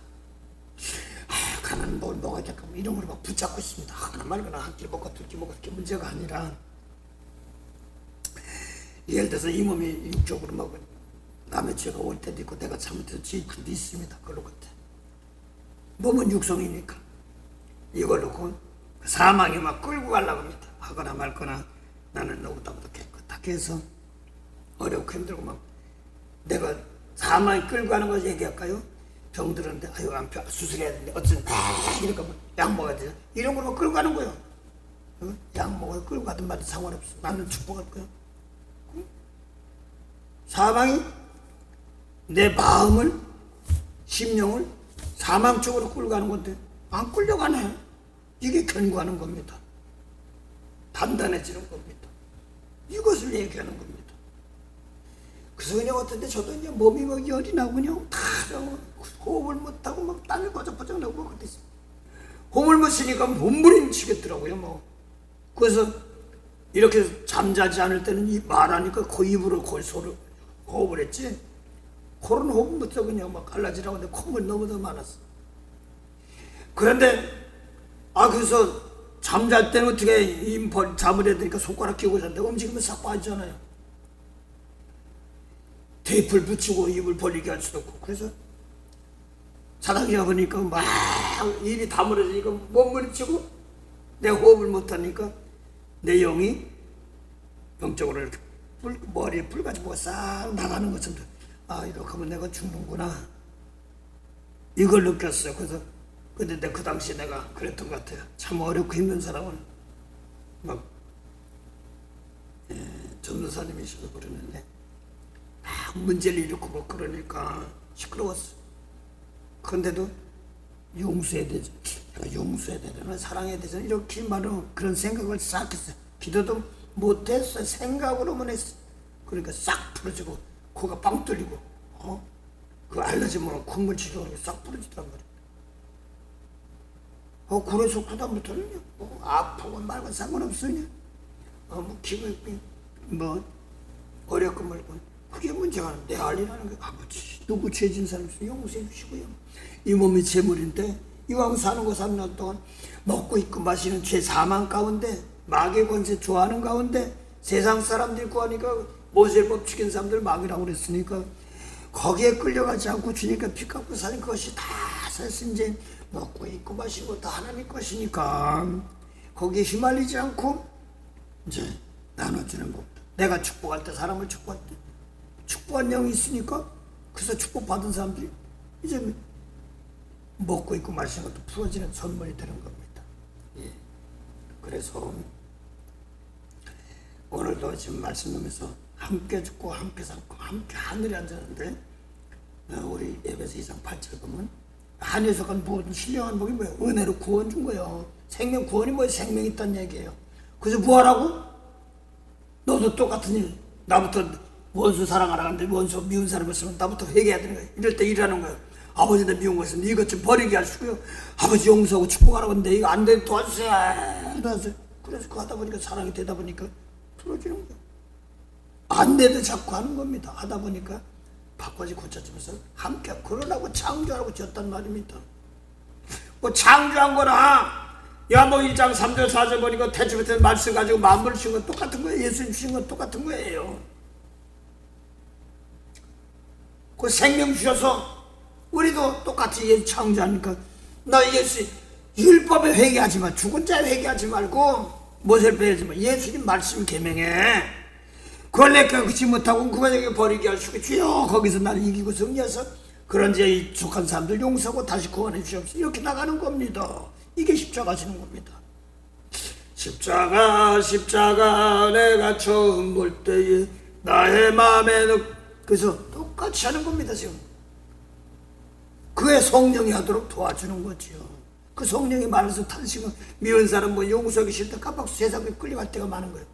아, 가난 뭘 먹어야 될까 이런 걸 막 붙잡고 있습니다. 하나 말거나 한 끼 먹고 두 끼 먹고 그게 문제가 아니라 예를 들어서 이 몸이 육적으로 막 남의 죄가 올 때도 있고 내가 잘못해서 죄일 때도 있습니다. 그런 것들. 몸은 육성이니까 이걸 놓고 사망이 막 끌고 가려고 합니다. 하거나 말거나 나는 너보다 깨끗하게 해서 어렵고 힘들고 막 내가 사망이 끌고 가는 거 얘기할까요? 병들었는데 아유 안 펴 수술해야 되는데 어쨌든 이러니까 뭐 약 먹어야 되나 이런 걸로 끌고 가는 거예요. 약 먹어요. 끌고 가든 말든 상관없어. 나는 축복할 거야. 사망이 내 마음을 심령을 사망 쪽으로 끌고 가는 건데 안 끌려가네. 이게 견고하는 겁니다. 단단해지는 겁니다. 이것을 얘기하는 겁니다. 그래서 그냥 어떤데 저도 그냥 몸이 막 열이 나고 그냥 다 호흡을 못하고 막 땀이 버쩍버쩍 나고 막 그랬어요. 호흡을 못 쉬니까 몸부림치겠더라고요. 뭐. 그래서 이렇게 잠자지 않을 때는 이 말하니까 코 입으로 소를 호흡을 했지. 코는 호흡 못하고 그냥 막 갈라지라고 하는데 콧물 너무도 많았어. 그런데 그래서 잠잘 때는 어떻게 입 잡으려 되니까 손가락 끼고 잔다고 움직이면 싹 빠지잖아요. 테이프를 붙이고 입을 벌리게 할 수도 없고. 그래서 자다가 보니까 막 입이 다물어지니까 몸부림치고 내 호흡을 못하니까 내 영이 영적으로 이렇게 머리에 불같이 뭐가 싹 나가는 것처럼 이렇게 하면 내가 죽는구나 이걸 느꼈어요. 그래서 근데 그 당시에 내가 그랬던 것 같아요. 참 어렵고 힘든 사람은 막 전도사님이셔서 그러는데 막 문제를 일으키고 뭐 그러니까 시끄러웠어요. 그런데도 용서해야 되죠. 내가 용서해야 되잖아, 사랑해야 되잖아, 이렇게 말하는 그런 생각을 싹 했어요. 기도도 못했어요. 생각으로만 했어요. 그러니까 싹 풀어지고 코가 빵 뚫리고 그 알러지면 콧물 치료하고 싹 풀어지더란 말이에요. 그래서 그다음부터는 아프고 말고 상관없으냐. 뭐 기분 뭐 어렵고 말고 그게 문제가 아니라 내 할 일하는 게 아버지 누구 죄진 사람 있으면 용서해 주시고요. 이 몸이 재물인데 이왕 사는 거 3년 동안 먹고 입고 마시는 죄 사망 가운데 마귀의 권세 좋아하는 가운데 세상 사람들이 구하니까 모세법 지킨 사람들 마귀라고 그랬으니까 거기에 끌려가지 않고 주니까 피 깎고 사는 것이 다 사실 이제 먹고 입고 마시고 다 하나님 것이니까 거기에 휘말리지 않고 이제 나눠주는 법도 내가 축복할 때 사람을 축복할 때 축복한 영이 있으니까 그래서 축복받은 사람들이 이제 먹고 입고 마시는 것도 풀어지는 선물이 되는 겁니다. 예. 그래서 오늘도 지금 말씀하면서 함께 죽고 함께 살고 함께 하늘에 앉았는데 우리 에베소 2장 8절 보면 하늘에서 간 모든 신령한 복이 뭐예요? 은혜로 구원 준 거예요. 생명 구원이 뭐예요? 생명이 있다는 얘기예요. 그래서 뭐 하라고? 너도 똑같은 일 나부터 원수 사랑하라 하는데 원수 미운 사람 있으면 나부터 회개해야 되는 거예요. 이럴 때 일하는 거예요. 아버지 내 미운 거 있으면 이것 좀 버리게 하시고요. 아버지 용서하고 축복하라고 하는데 이거 안 되면 도와주세요. 도와주세요. 그래서 그거 하다 보니까 사랑이 되다 보니까 풀어지는 거예요. 안 돼도 자꾸 하는 겁니다. 하다 보니까 바꿔지 고쳐지면서 함께 그러라고 창조하라고 지었단 말입니다. 뭐 창조한 거나 야뭐 1장 3절 4절 보니까 태초부터 말씀 가지고 만물을 주신 건 똑같은 거예요. 예수님 주신 건 똑같은 거예요. 그 생명 주셔서 우리도 똑같이 예수 창조하니까 너 예수 율법에 회개하지 마. 죽은 자에 회개하지 말고 모세를 배우지 마. 예수님 말씀 계명해. 그걸 내가 그치 못하고 그만하게 버리게 하시고 주여 거기서 나를 이기고 승리해서 그런 죄에 익숙한 사람들 용서하고 다시 구원해 주시옵소서. 이렇게 나가는 겁니다. 이게 십자가 하시는 겁니다. 십자가 내가 처음 볼 때에 나의 마음에 그래서 똑같이 하는 겁니다. 지금 그의 성령이 하도록 도와주는 거지요. 그 성령이 많아서 탄식은 미운 사람 뭐 용서하기 싫다 깜빡 세상에 끌려갈 때가 많은 거예요.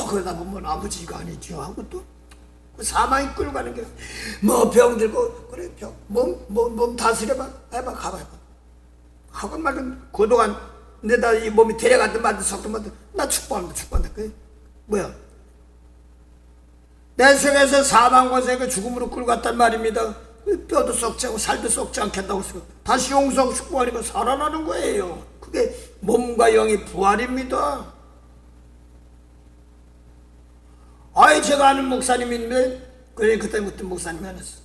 그러다 보면 아버지가 아니죠 하고 또 사망이 끌어가는 게 뭐 병 들고 그래 몸 다스려봐 해봐 가봐 하고 말은 그동안 내가 이 몸이 데려갔든 말든 속든 말든 나 축복한다 그게 뭐야 내 속에서 사망권세가 죽음으로 끌고 갔단 말입니다. 뼈도 썩지 않고 살도 썩지 않겠다고 해서 다시 용서하고 축복하니까 살아나는 거예요. 그게 몸과 영의 부활입니다. 아예 제가 아는 목사님인데 그때부터 목사님이 안 했어.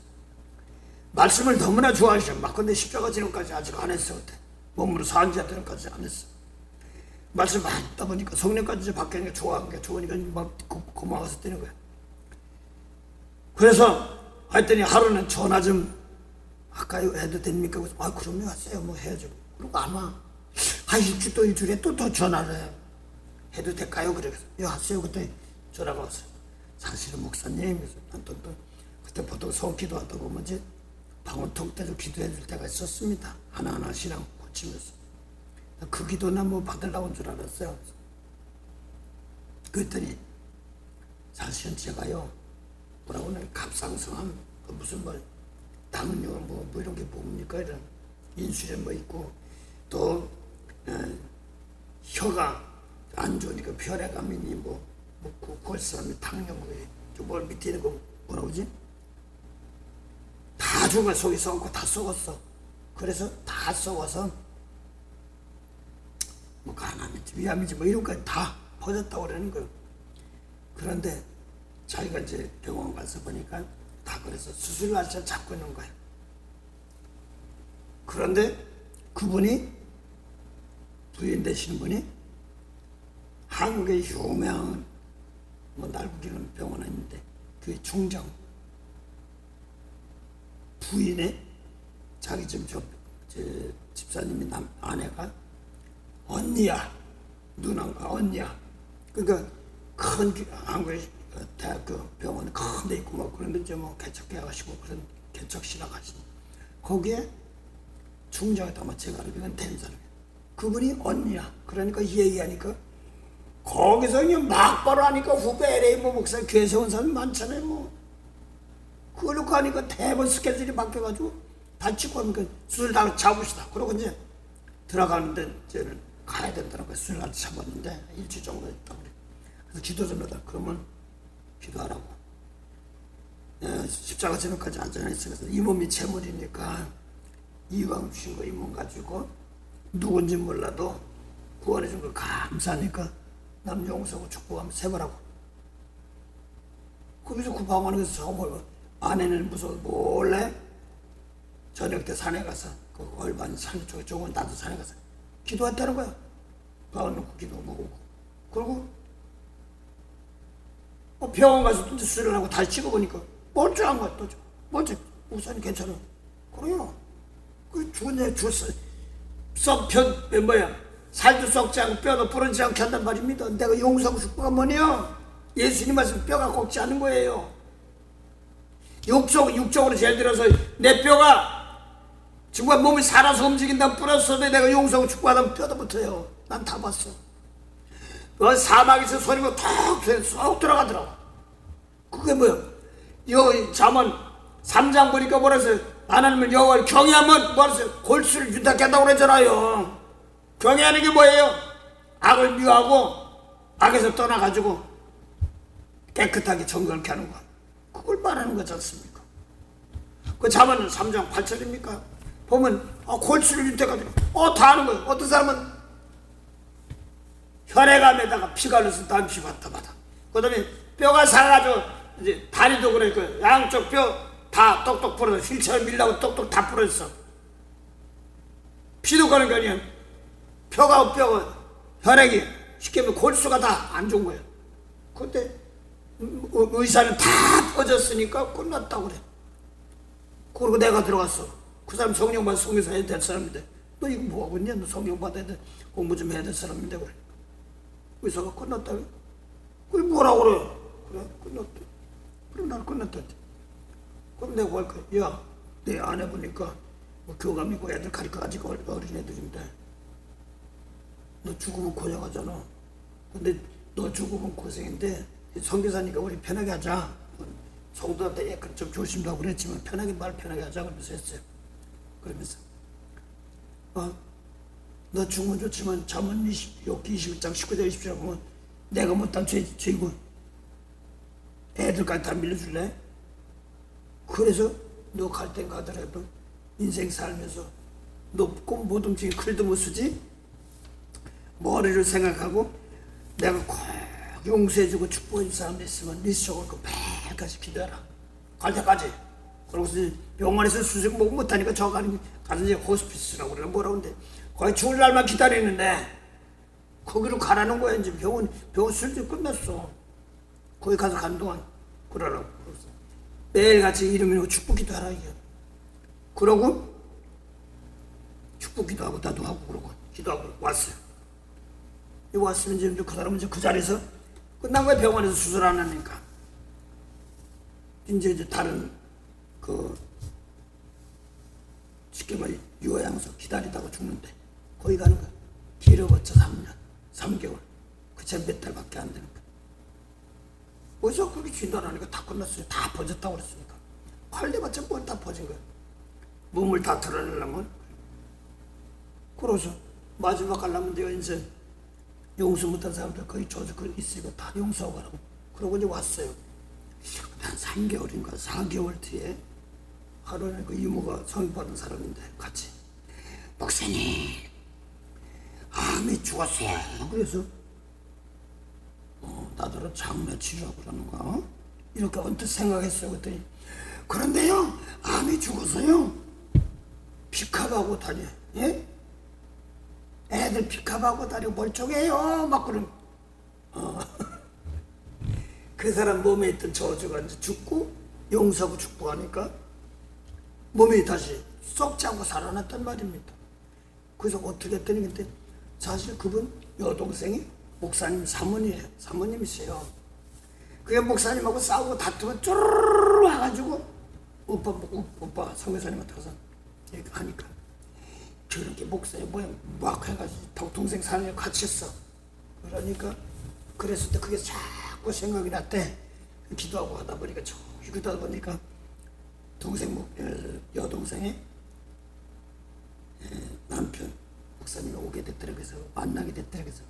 말씀을 너무나 좋아하셔. 막 근데 십자가 지름까지 아직 안 했어. 그때 몸으로 사한지가 되는까지 안 했어. 말씀 많이 듣다 보니까 성령까지 바뀌니까 좋으니까 막 고마워서 되는 거야. 그래서 하여튼이 하루는 전화 좀 할까요? 해도 됩니까? 아 그럼요 하세요. 뭐 해야죠. 그리고 아마 일주일에 또 전화를 해요. 해도 될까요? 그래서 하세요. 그때 전화가 왔어요. 사실은 목사님 그래서 또 그때 보통 성기도하다 보면 이제 방언통 때도 기도해 줄 때가 있었습니다. 하나하나 신앙 고치면서 그 기도나 뭐 받으려고 온 줄 알았어요. 그랬더니 사실은 제가요 뭐라고 하나 갑상선암 무슨 뭐 당뇨 뭐 이런 게 뭡니까 이런 인슐린 뭐 있고 또 혀가 안 좋으니까 혈액암이니 뭐 골수암이 당뇨고에 뭘 밑에 있는 거 뭐라 그러지? 다 죽어 속이 썩고 다 썩었어. 그래서 다 썩어서 뭐 간암인지 위암인지 뭐 이런 거 다 퍼졌다고 그러는 거예요. 그런데 자기가 이제 병원 가서 보니까 다 그래서 수술 날짜 잡고 있는 거예요. 그런데 그분이 부인 되시는 분이 한국의 유명한 뭐 날부기는 병원에 있는데 그게 중정 부인의 자기 저 집사님이 아내가 언니야 누나가 언니야. 그러니까 큰 한국의 대학교 병원에 큰 데 있고 막 그런데 이제 뭐 개척해가시고 그런 개척실하가시고 거기에 중정에다 뭐 제가 알기로는 된 사람이에요. 그분이 언니야. 그러니까 얘기하니까 거기서 그냥 막바로 하니까 후배 LA 뭐 목사 교회 세운 사람 많잖아요. 뭐 그걸로 가니까 대번 스케줄이 바뀌어가지고 다치고 하니까 수술 다 잡으시다. 그러고 이제 들어가는데 이제는 가야 된다는 수술 다 잡았는데 일주일 정도 있다 그래. 그래서 기도 좀 하다. 그러면 기도하라고. 십자가 저녁까지 앉아있어. 그래서 이 몸이 재물이니까 이왕 주신 거 이 몸 가지고 누군지 몰라도 구원해 준 거 감사하니까 남 용서하고 축복하면 세바라고. 거기서 그 방언에 가서 아내는 무서워 몰래 저녁 때 산에 가서 그 얼반 산 쪽에 조금 나도 산에 가서 기도했다는 거야. 방언 놓고 기도 먹고 그리고 병원 가서 또 수술을 하고 다시 찍어보니까 멀쩡한 거야. 또 멀쩡. 우선이 괜찮아. 그래요. 그 죽은 애 죽었어. 살도 썩지 않고 뼈도 부러지지 않게 한단 말입니다. 내가 용서하고 축복한 뭐냐? 예수님 말씀 뼈가 꺾지 않은 거예요. 육적으로 예를 들어서 내 뼈가 정말 몸이 살아서 움직인다면 부러졌어도 내가 용서하고 축복하면 뼈도 붙어요. 난 다 봤어. 그 사막에서 소리가 톡 들어가더라고. 그게 뭐야? 요 잠언 3장 보니까 뭐라 했어요? 하나님을 여호와를 경외하면 뭐라 했어요? 골수를 윤탁게 한다고 그러잖아요. 경외하는 게 뭐예요? 악을 미워하고 악에서 떠나가지고 깨끗하게 정결케 하는 거. 그걸 말하는 거지 않습니까? 그 잠언은 3장 8절입니까? 보면 골수를 윤탁하고 다 하는 거예요. 어떤 사람은 혈액암에다가 피가 흘러서 다음 피 받다. 그 다음에 뼈가 살아가지고 이제 다리도 그러니까 양쪽 뼈 다 똑똑 부러져. 휠체어 밀라고 똑똑 다 부러졌어. 피도 가는 게 아니야. 뼈가 혈액이 쉽게 말하면 골수가 다 안 좋은 거야. 그때 의사는 다 퍼졌으니까 끝났다고 그래. 그리고 내가 들어갔어. 그 사람 성령 받아 성교사 해야 될 사람인데 너 이거 뭐하고 있냐? 너 성령 받아야 돼. 공부 좀 해야 될 사람인데 그래. 의사가 끝났다. 그래 뭐라고 그래? 그래 끝났대. 그래 난 끝났다. 그럼 내가 할 거야. 야, 내 아내 보니까 뭐 교감이고 애들 가르쳐가지고 어린 애들인데 너 죽으면 고생하잖아. 근데 너 죽으면 고생인데 선교사니까 우리 편하게 하자. 성도한테 약간 좀 조심도 하고 그랬지만 말 편하게 하자 그러면서 했어요. 그러면서 너 죽으면 좋지만 잠언 21장 19절 20절 보면 내가 못한 죄이고 애들까지 다 밀어줄래? 그래서 너 갈 땐 가더라도 인생 살면서 높고 모둠증이 클도 못 쓰지? 머리를 생각하고 내가 꼭 용서해주고 축복해줄 사람 있으면 네 속을 그 매일까지 기도해라. 갈 때까지. 그러고서 병원에서 수색 먹고 못하니까 저 가서 이제 호스피스라고 그래. 뭐라고 하는데 거기 죽을 날만 기다리는데 거기로 가라는 거야. 이제 병원 술도 끝났어. 거기 가서 간 동안 그러라고. 매일같이 이름으로 축복기도 하라 이게. 그러고 축복기도 하고 나도 하고 그러고 기도하고 왔어요. 왔으면 이제 그 사람은 이제 그 자리에서 끝난 거야. 병원에서 수술 안 하니까 이제 다른 쉽게 말해 요양소 기다리다가 죽는데 거기 가는 거야. 길어봤자 3년 3개월 그참 몇 달밖에 안 되는 거야. 어디서 그렇게 진단하니까 다 끝났어요. 다 퍼졌다고 그랬으니까 관리받자 뭘 다 퍼진 거야. 몸을 다 드러내려면. 그래서 마지막 가려면 내가 이제 용서 못한 사람들 거기 줘서 있으니까 다 용서하고 가라고. 그러고 이제 왔어요. 한 3개월인가 4개월 뒤에 하루에 그 이모가 성입받은 사람인데 같이 목사님 암이 죽었어요. 그래서 나더러 장례 치료하고 그러는 거야. 이렇게 언뜻 생각했어요. 그랬더니 그런데요 암이 죽어서요 피카하고 다녀. 예? 애들 피카하고 다니고 멀쩡해요 막 그런. 그 사람 몸에 있던 저주가 이제 죽고 용서하고 축복하니까 몸이 다시 썩지 않고 살아났단 말입니다. 그래서 어떻게 했더니 그때 사실 그분 여동생이 목사님 사모님이세요. 그게 목사님하고 싸우고 다투면 쪼르르 와가지고 오빠 성교사님한테 가서 이렇게 하니까 저렇게 목사님 뭐야 막 해가지고 동생 사람이 같이 했어. 그러니까 그랬을 때 그게 자꾸 생각이 났대. 기도하고 하다 보니까 저기 그러다 보니까 여동생의 남편 목사님이 오게 됐더라. 그래서 만나게 됐더라. 그래서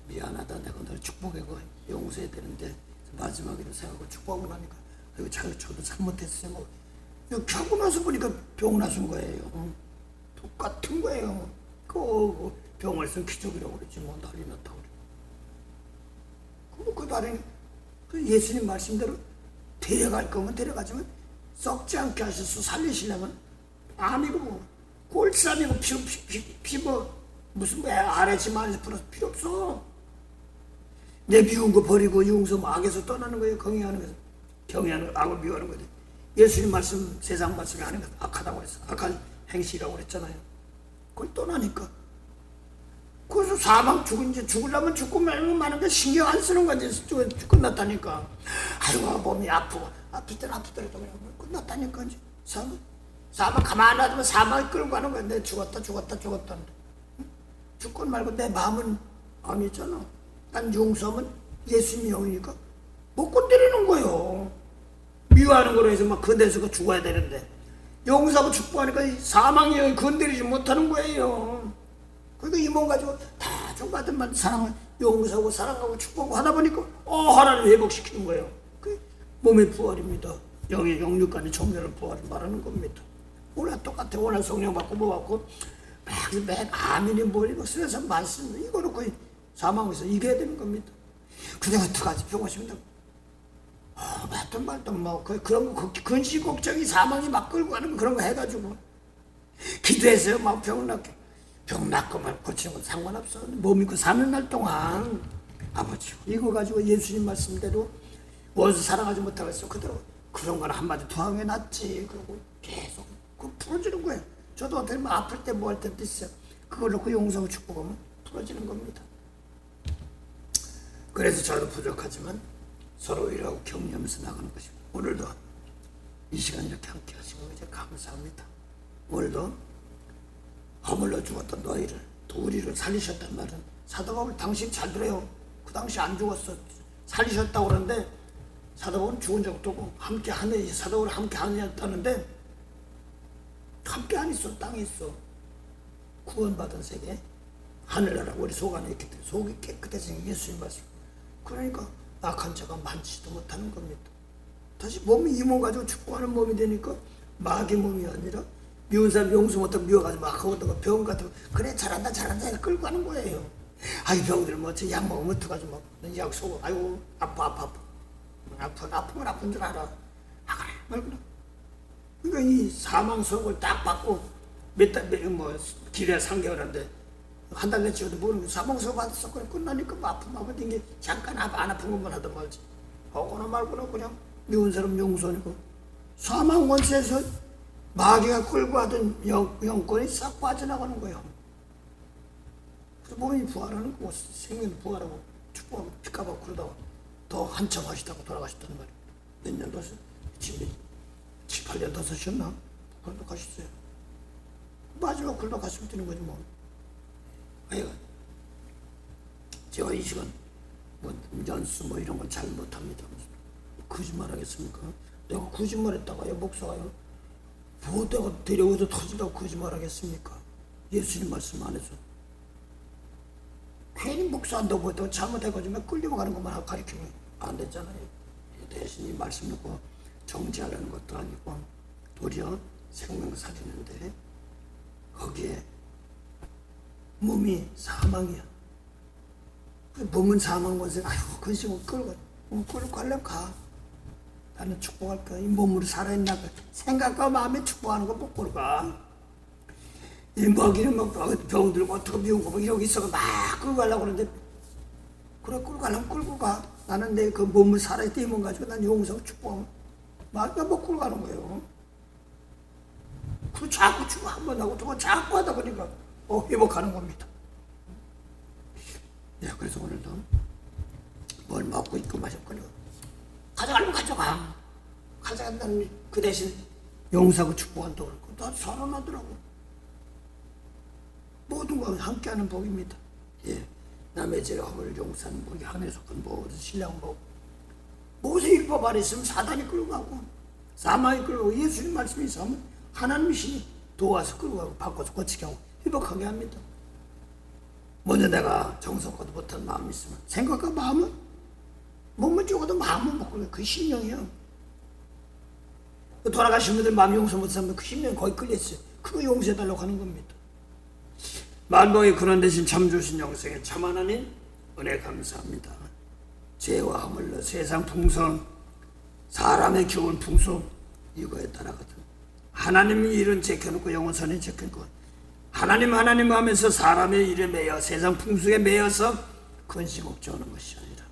미안하다 내가 너를 축복하고 용서해야 되는데 마지막에도 생각하고 축복하고 나니까 저도 잘못했어요. 뭐 이렇게 하고 나서 보니까 병 나신 거예요. 똑같은 거예요. 그 병을 쓴 기적이라고 그랬지 뭐 난리 났다고 그래. 그 날에 그 예수님 말씀대로 데려갈 거면 데려가지만 썩지 않게 하셔서 살리시려면 암이고 뭐 골쌈이고 피뭐 무슨 뭐 아래지만 풀어서 필요 없어. 내 미운 거 버리고 용서 악에서 떠나는 거예요. 경외하는 거예요. 경외하는 악을 미워하는 거예요. 예수님 말씀 세상 말씀이 아닌 것 악하다고 그랬어. 악한 행실이라고 그랬잖아요. 그걸 떠나니까. 그래서 사망 죽으려면 죽고 말면 많은 게 신경 안 쓰는 거지. 끝났다니까. 아이고 몸이 아프고 아플 때는 아프더라도 그냥 끝났다니까. 이제 사망 가만히 놔두면 사망이 끌고 가는 거야. 내가 죽었다. 죽건 말고 내 마음은 아니잖아. 난 용서하면 예수님 영이니까 못 건드리는 거예요. 미워하는 거로 해서 막 건드려서 죽어야 되는데 용서하고 축복하니까 사망의 영이 건드리지 못하는 거예요. 그러니까 이 몸 가지고 다 종받은 만 사랑을 용서하고 사랑하고 축복하고 하다 보니까 하나님 회복시키는 거예요. 그 몸의 부활입니다. 영의 영육간의 정렬을 부활을 말하는 겁니다. 오늘 똑같아. 오늘 성령 받고 뭐 받고 맨 아멘이 뭐이고 쓰여서 말씀 이거는 거의 사망에서 이겨야 되는 겁니다. 근데 어떡하지 병 오시면 말도 말도 뭐 그런 거 근심 걱정이 사망이 막 끌고 가는 거 그런 거 해가지고 기도해서요 막 병 낫고 말 고치는 건 상관없어. 몸 있고 사는 날 동안 아버지 이거 가지고 예수님 말씀대로 원수 사랑하지 못하고 있어. 그대로 그런 거는 한마디 두항해 놨지. 그러고 계속 그 풀어지는 거예요. 저도 어떻게 보면 아플 때 뭐 할 때도 있어요. 그걸 놓고 용서하고 축복하면 풀어지는 겁니다. 그래서 저도 부족하지만 서로 일하고 격려하면서 나가는 것입니다. 오늘도 이 시간 이렇게 함께 하시고 이제 감사합니다. 오늘도 허물러 죽었던 너희를 또 우리를 살리셨단 말은 사도 바울 당신 잘 들어요. 그 당시 안 죽었어. 살리셨다고 그러는데 사도 바울은 죽은 적도 없고 함께 하는 사도 바울이 함께 하느냐다는데 함께 안 있어. 땅에 있어. 구원받은 세계 하늘나라 우리 속 안에 있기 때문에 속이 깨끗해진 예수님 말씀. 그러니까 악한 자가 만지지도 못하는 겁니다. 다시 몸이 이 몸 가지고 축복하는 몸이 되니까 마귀 몸이 아니라 미운 사람 용서 못하고 미워가지고 막 하고다가 병 같은 거 그래 잘한다 이렇게 끌고 가는 거예요. 아이 병들 뭐약 먹으면 어떡하지 막약 쏘고 아이고 아파 아프면 아픈 줄 알아. 아 그래 말구나. 그러니까 이 사망 속을 딱 받고 길에 3개월인데 한 달 내치고도 모르고 사망 속 받았어. 그래 끝나니까 아프면 게 잠깐 안 아픈 것만 하던 말지. 하거나 말거나 그냥 미운 사람 용서하고 사망 원세에서 마귀가 끌고 하던 영권이 싹 빠져나가는 거예요. 그래서 몸이 부활하는 거고 생명이 부활하고 축복하고 피값하고 그러다가 더 한참 하시다가 돌아가셨단 말이에요. 몇 년 됐어요? 7, 8년 됐으셨나? 그래도 가셨어요. 마지막 그러다 갔으면 되는 거지 뭐. 하여간 제가 이 시간 연수 이런 건 잘 못합니다. 거짓말 하겠습니까? 내가 거짓말했다가요 목사가요 뭐 내가 데려오서 터진다고 거짓말 하겠습니까? 예수님 말씀 안 해서 괜히 목사한다고 했다가 잘못해가지고 끌려가는 것만 가르치면 안 되잖아요. 대신 이 말씀 놓고 정지하려는 것도 아니고 도리어 생명 살리는데 거기에 몸이 사망이야. 몸은 사망 원세. 아이고 근심을 끌고 가려면 가. 나는 축복할 거야. 이 몸으로 살아있나 봐. 생각과 마음에 축복하는 거 못 끌고 가. 이 먹이는 병 들고 어떻게 미운 거 이러고 있어가 막 끌고 가려고 그러는데 그래 끌고 가려면 끌고 가. 나는 내 그 몸을 살아있을 때 힘을 가지고 난 용서하고 축복하면 막 끌고 가는 거예요. 그 자꾸 주고 한 번 하고 두 번 자꾸 하다 보니까 회복하는 겁니다. 네, 그래서 오늘도 뭘 먹고 있고 마셨거든요. 가져가려면 가져가. 가져간다는 그 대신 용서하고 축복한다고 그러고 나 살아나더라고. 모든 거 함께하는 복입니다. 예, 남의 죄악을 용서하는 복이 하늘에 속한 복, 신령 복. 모세율법 아래 있으면 사단이 끌고 가고 사망이 끌고 가고 예수님 말씀이 있으면 하나님 신이 도와서 끌고 가고 바꿔서 고치게 하고 회복하게 합니다. 먼저 내가 정성껏 못한 마음이 있으면 생각과 마음은 몸은 죽어도 마음은 못 끌려. 그 심령이야. 돌아가신 분들 마음 용서 못하면 그 심령이 거기 끌려있어요. 그거 용서해달라고 하는 겁니다. 만복이 그런 대신 참 주신 영생에 참 하나님 은혜 감사합니다. 죄와 허물로 세상 풍성 사람의 기운 풍성 이거에 따라거든. 하나님이 일은 제껴놓고 영원선에 제껴놓고 하나님 하면서 사람의 일에 매여 세상 풍속에 매여서 근심 걱정하는 것이 아니라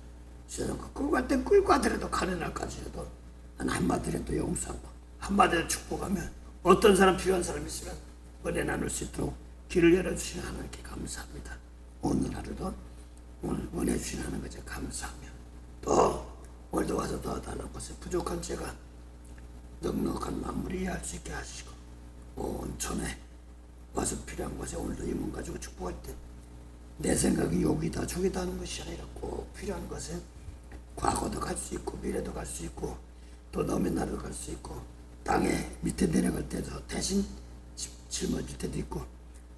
세상 끌고 갈 땐 끌고 가더라도 가는 날까지라도 난 한마디라도 용서하고 한마디라도 축복하면 어떤 사람 필요한 사람이 있으면 은혜 나눌 수 있도록 길을 열어주시는 하나님께 감사합니다. 오늘 하루도 오늘 은혜 주시는 하나님께 감사하며 또 오늘도 와서 도와달라는 것에 부족한 제가 넉넉한 만물이 이해할 수 있게 하시고 온천에 와서 필요한 것에 오늘도 이 몸 가지고 축복할 때 내 생각이 여기다 저기다 하는 것이 아니라 꼭 필요한 것에 과거도 갈 수 있고 미래도 갈 수 있고 또 남의 나라도 갈 수 있고 땅에 밑에 내려갈 때도 대신 짊어질 때도 있고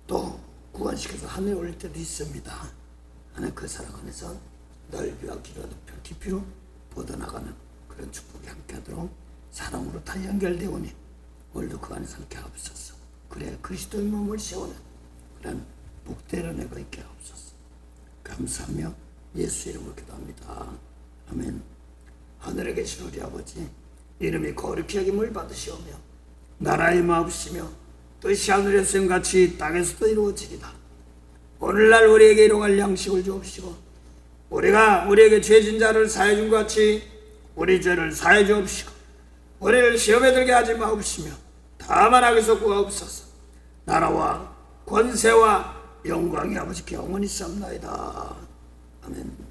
또 구원시켜서 하늘에 올릴 때도 있습니다. 하나님 그 사랑 안에서 넓이와 길이와 깊이로 뻗어나가는 그런 축복이 함께하도록 사랑으로 다 연결되오니 오늘도 그 안에서 함께 하옵소서. 그래 그리스도의 몸을 세우는 그런 복되는 애가 있게 하옵소서. 감사하며 예수 이름으로 기도합니다. 아멘. 하늘에 계신 우리 아버지 이름이 거룩히 여김을 받으시오며 나라의 마옵시며 뜻이 하늘에서 같이 땅에서도 이루어지리다. 오늘날 우리에게 일용할 양식을 주옵시고 우리가 우리에게 죄진 자를 사해 준 것 같이 우리 죄를 사해 주옵시고 우리를 시험에 들게 하지 마옵시며 다만 악에서 구하옵소서. 나라와 권세와 영광이 아버지께 영원히 쌉나이다. 아멘.